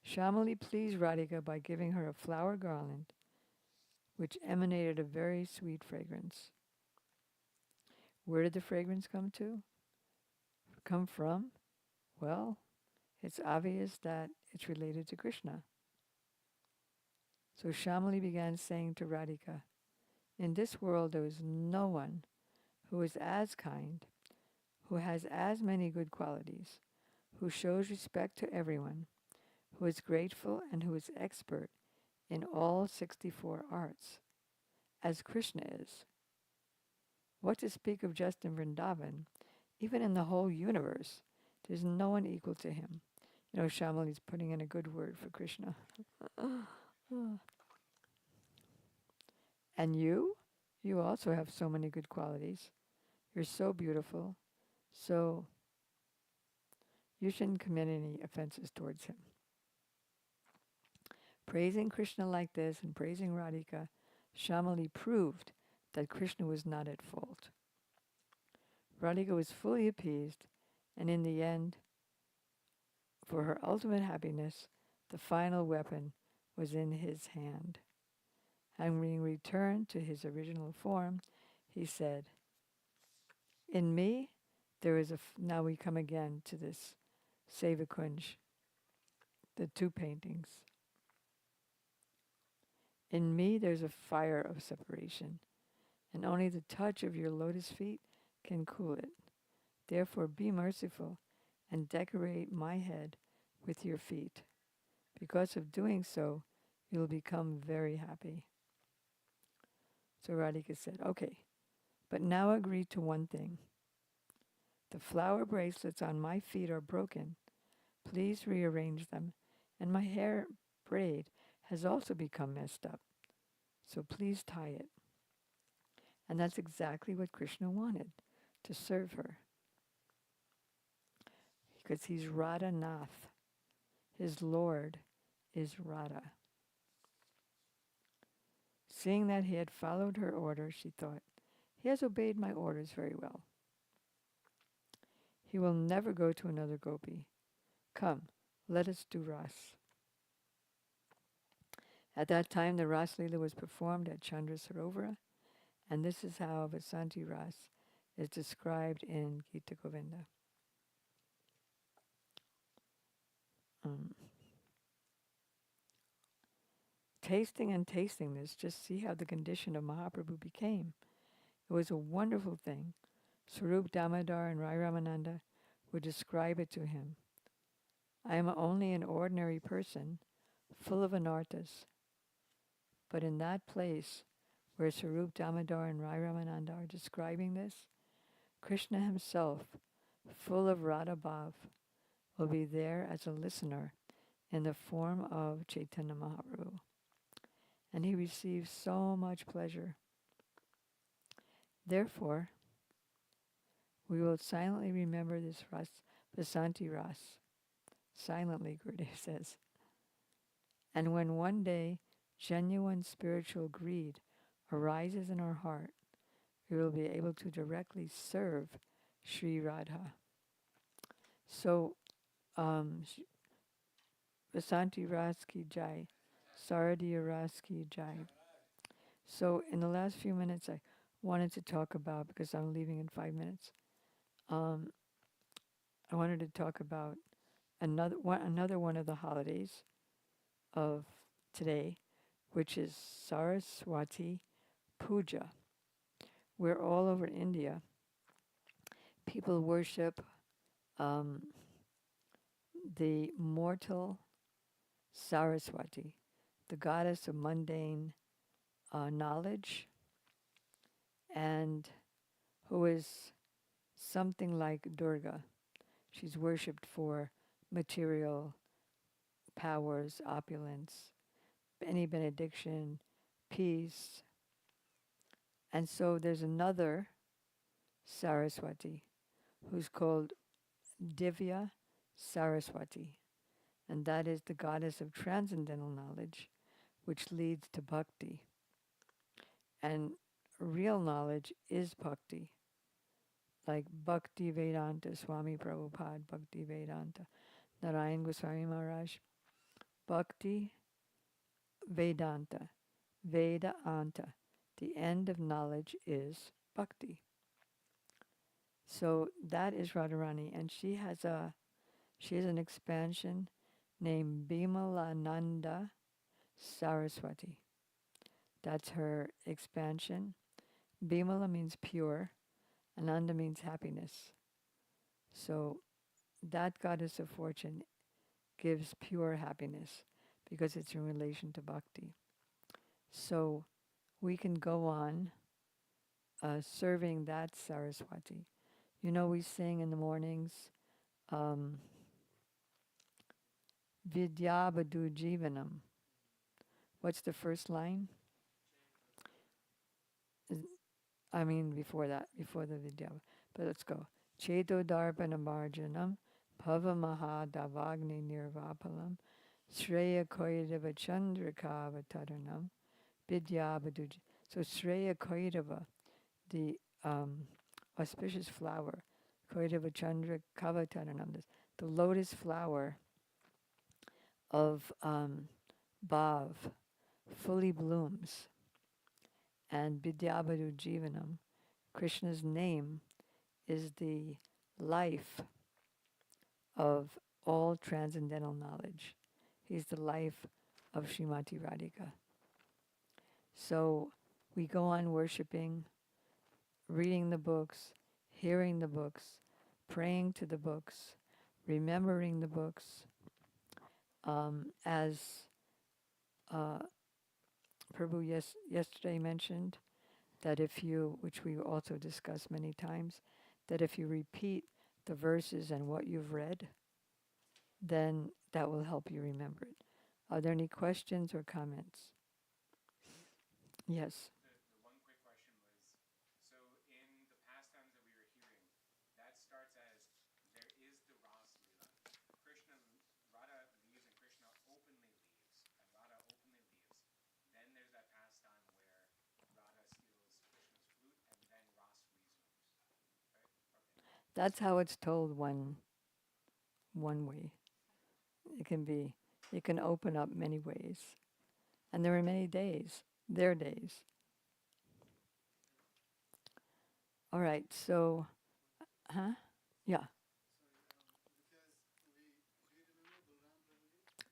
Shamali pleased Radhika by giving her a flower garland, which emanated a very sweet fragrance. Where did the fragrance come from? Well, it's obvious that it's related to Krishna. So Shamali began saying to Radhika, "In this world there is no one who is as kind, who has as many good qualities, who shows respect to everyone, who is grateful and who is expert in all 64 arts, as Krishna is. What to speak of just in Vrindavan, even in the whole universe, there's no one equal to him." Shamali's putting in a good word for Krishna. "And you also have so many good qualities. You're so beautiful, so you shouldn't commit any offenses towards him." Praising Krishna like this and praising Radhika, Shamali proved that Krishna was not at fault. Radhika was fully appeased, and in the end, for her ultimate happiness, the final weapon was in his hand. Having returned to his original form, he said, "In me, there is now we come again to this Seva Kunj, the two paintings. In me, there's a fire of separation, and only the touch of your lotus feet can cool it. Therefore, be merciful and decorate my head with your feet. Because of doing so, you'll become very happy." So Radhika said, "Okay, but now agree to one thing. The flower bracelets on my feet are broken. Please rearrange them, and my hair braid has also become messed up. So please tie it." And that's exactly what Krishna wanted, to serve her. Because he's Radha Nath. His Lord is Radha. Seeing that he had followed her order, she thought, "He has obeyed my orders very well. He will never go to another gopi. Come, let us do Ras." At that time, the Ras Leela was performed at Chandra Sarovara, and this is how Vasanti Ras is described in Gita Govinda. Tasting this, just see how the condition of Mahaprabhu became. It was a wonderful thing. Swarup Damodar and Rai Ramananda would describe it to him. "I am only an ordinary person, full of anarthas. But in that place where Swarup Damodar and Rai Ramananda are describing this, Krishna himself, full of Radha Bhav, will be there as a listener in the form of Chaitanya Mahaprabhu. And he receives so much pleasure. Therefore, we will silently remember this Ras, Vasanti Ras." Silently, Gurudev says. And when one day genuine spiritual greed arises in our heart, we will be able to directly serve Sri Radha. So, Vasanti Raski Jai, Saradi Raski Jai. So, in the last few minutes, I wanted to talk about, because I'm leaving in 5 minutes, um, I wanted to talk about another one of the holidays of today, which is Saraswati Puja, where all over India people worship um, the mortal Saraswati, the goddess of mundane knowledge, and who is something like Durga. She's worshipped for material powers, opulence, any benediction, peace. And so there's another Saraswati who's called Divya Saraswati, and that is the goddess of transcendental knowledge, which leads to bhakti. And real knowledge is bhakti, like Bhakti Vedanta, Swami Prabhupada, Bhakti Vedanta, Narayan Goswami Maharaj. Bhakti Vedanta, Vedanta, the end of knowledge is bhakti. So that is Radharani, and she has an expansion named Bimalananda Saraswati. That's her expansion. Bimala means pure, Ananda means happiness. So that goddess of fortune gives pure happiness because it's in relation to bhakti. So we can go on serving that Saraswati. You know, we sing in the mornings, Vidyabadu Jivanam. What's the first line? Before that, before the Vidya. But let's go. Cheto Darpana Marjanam, Bhava Mahadavagni Nirvapalam, Shreya Koyadava Chandrakava Taranam, Vidyabadu. So Shreya Koyadava, the auspicious flower, Koyadava Chandra Kavataranam, the lotus flower of Bhav, fully blooms. And Vidyabadu Jivanam, Krishna's name, is the life of all transcendental knowledge. He's the life of Srimati Radhika. So we go on worshiping, reading the books, hearing the books, praying to the books, remembering the books, as Prabhu yesterday mentioned, that if you, which we also discussed many times, that if you repeat the verses and what you've read, then that will help you remember it. Are there any questions or comments? Yes. The one quick question was, so in the pastimes that we were hearing, that starts as there is the Ras Leela. Radha leaves and Krishna openly leaves, and Radha openly leaves. Then there's that pastime where Radha steals Krishna's flute, and then Ras resumes. Right? Okay. That's how it's told one way. It can open up many ways. And there are many days, their days. All right, so, yeah.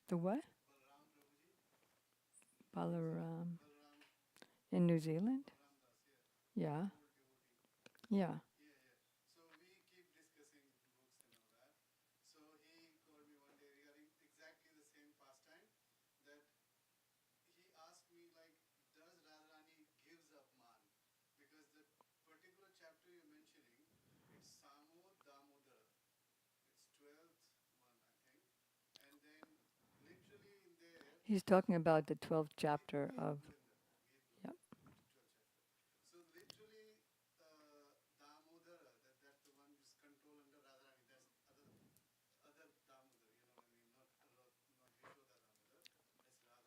The what? Balaram. In New Zealand? Yeah. Yeah. So we keep discussing books and all that. So he called me one day regarding exactly the same pastime that he asked me like, does Radharani gives up man? Because the particular chapter you're mentioning, it's Samo Damodara. It's 12th one, I think. And then literally in there, He's talking about the 12th chapter of, yep. so literally, Damodara, that's the one who's controlled under Radharani. There's other Damodar, you know what I mean? Not Yashoda Damodar. That's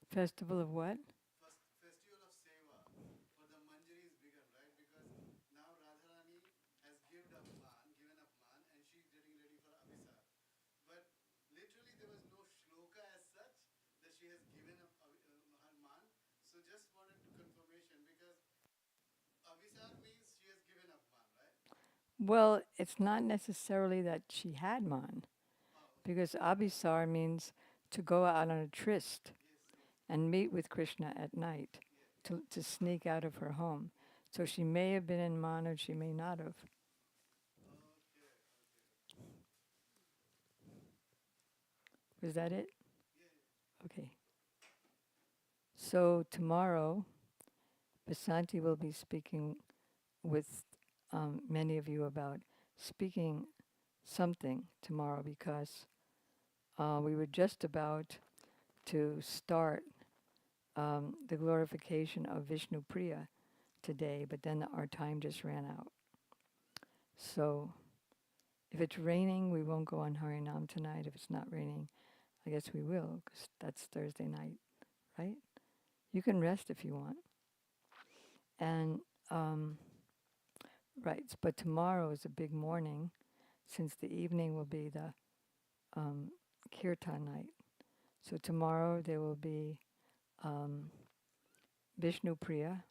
Festival of what? Festival of Seva for the Manjari is bigger, right? Because now Radharani has given up man, and she's getting ready for Abhisar. But literally, there was no shloka as such that she has given up her man. So just wanted to confirmation because Abhisar means she has given up man, right? Well, it's not necessarily that she had man, Oh, okay. because Abhisar means to go out on a tryst Yes, yes, and meet with Krishna at night, yes. to sneak out of her home. So she may have been in man or she may not have. Okay, okay. Was that it? Yeah, yeah. Okay. So tomorrow, Basanti will be speaking with many of you about speaking something tomorrow, because we were just about to start the glorification of Vishnu Priya today, but then our time just ran out. So if it's raining, we won't go on Harinam tonight. If it's not raining, I guess we will, because that's Thursday night, right? You can rest if you want. And, right, but tomorrow is a big morning, since the evening will be the kirtan night. So tomorrow there will be Vishnu Priya,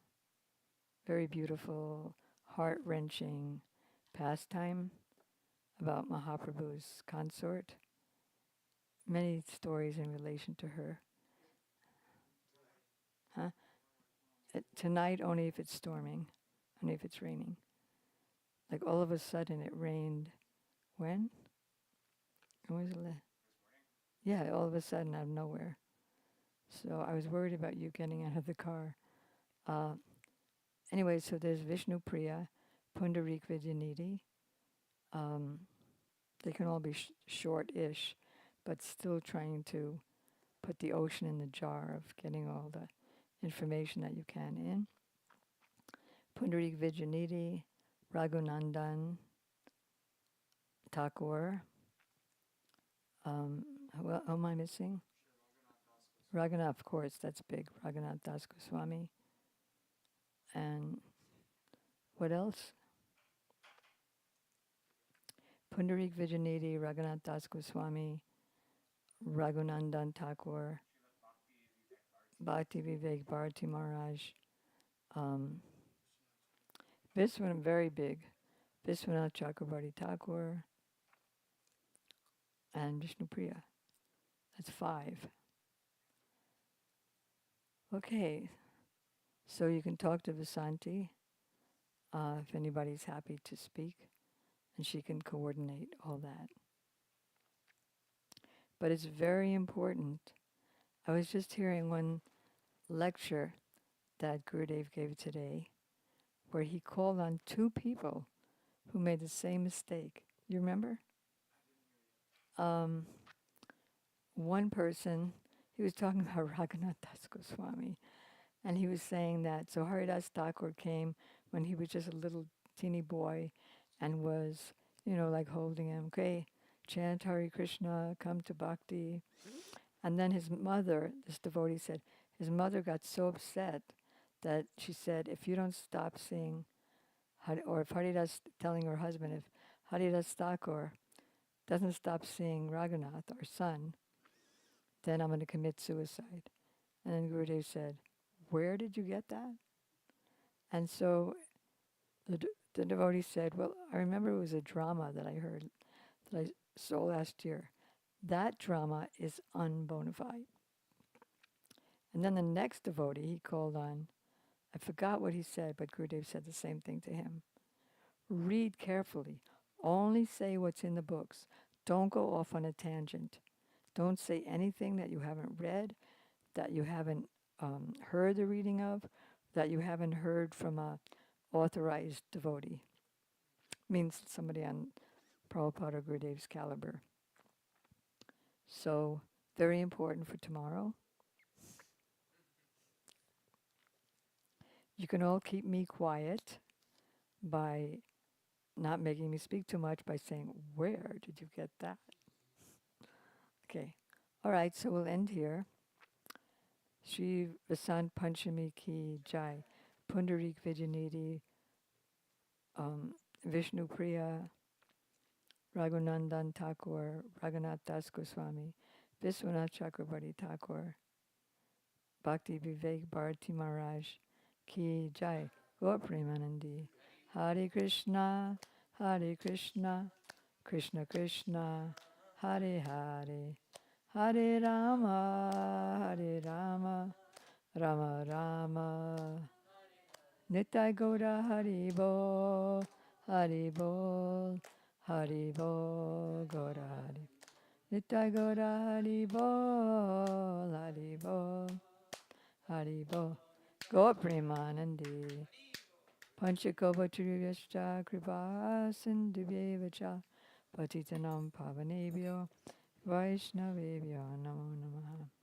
very beautiful, heart-wrenching pastime about Mahaprabhu's consort. Many stories in relation to her. Huh? Tonight only if it's storming, only if it's raining. Like all of a sudden it rained. When? When was it? Yeah, all of a sudden out of nowhere. So I was worried about you getting out of the car. Anyway, so there's Vishnu Priya, Pundarik Vidyanidhi. They can all be short-ish, but still trying to put the ocean in the jar of getting all the information that you can in. Pundarik Vidyanidhi, Raghunandan Thakur. Who am I missing? Raghunath, of course, that's big. Raghunath Das Goswami. And what else? Pundarik Vidyanidhi, Raghunath Das Goswami, Raghunandan Thakur, Bhakti Vivek Bharati Maharaj. Vishwanath, very big. Vishwanath Chakrabarti Thakur and Vishnu Priya. That's 5. Okay, so you can talk to Vasanti if anybody's happy to speak, and she can coordinate all that. But it's very important. I was just hearing one lecture that Gurudev gave today, where he called on 2 people who made the same mistake. You remember? One person, he was talking about Raghunath Das Goswami, and he was saying that, so Haridas Thakur came when he was just a little teeny boy and was, like holding him, okay, chant Hare Krishna, come to Bhakti. And then his mother, this devotee said, his mother got so upset that she said, if you don't stop singing, or if Haridas, telling her husband, if Haridas Thakur doesn't stop seeing Raghunath, our son, then I'm going to commit suicide. And then Gurudev said, where did you get that? And so the devotee said, well, I remember it was a drama that I heard, that I saw last year. That drama is unbona fide. And then the next devotee he called on, I forgot what he said, but Gurudev said the same thing to him. Read carefully. Only say what's in the books. Don't go off on a tangent. Don't say anything that you haven't read, that you haven't heard the reading of, that you haven't heard from a authorized devotee. Means somebody on Prabhupada or Gurudev's caliber. So, very important for tomorrow. You can all keep me quiet by not making me speak too much, by saying, where did you get that? Okay. All right, so we'll end here. Shri Vasant Panchami ki jai. Pundarik Vijayanidhi, Vishnu Priya, Raghunandan Thakur, Raghunath Das Goswami, Viswanath Chakrabarti Thakur, Bhakti Vivek Bharati Maharaj ki jai. Gaur Premanandi. Hare Krishna, Krishna Krishna, Hare Hare, Hare Rama, Rama Rama. Nitai Gaura Hari Bol, Hari Bol, Hari Bol, Gaura Hari. Nitai Gaura Hari Bol, Hari Bol, Hari Bol. Gaur Premanandi. Panchakovaturiyascha kripa sindhuvyevacha patitanam pavanebhyo Vaishnavebhyo namo namaha.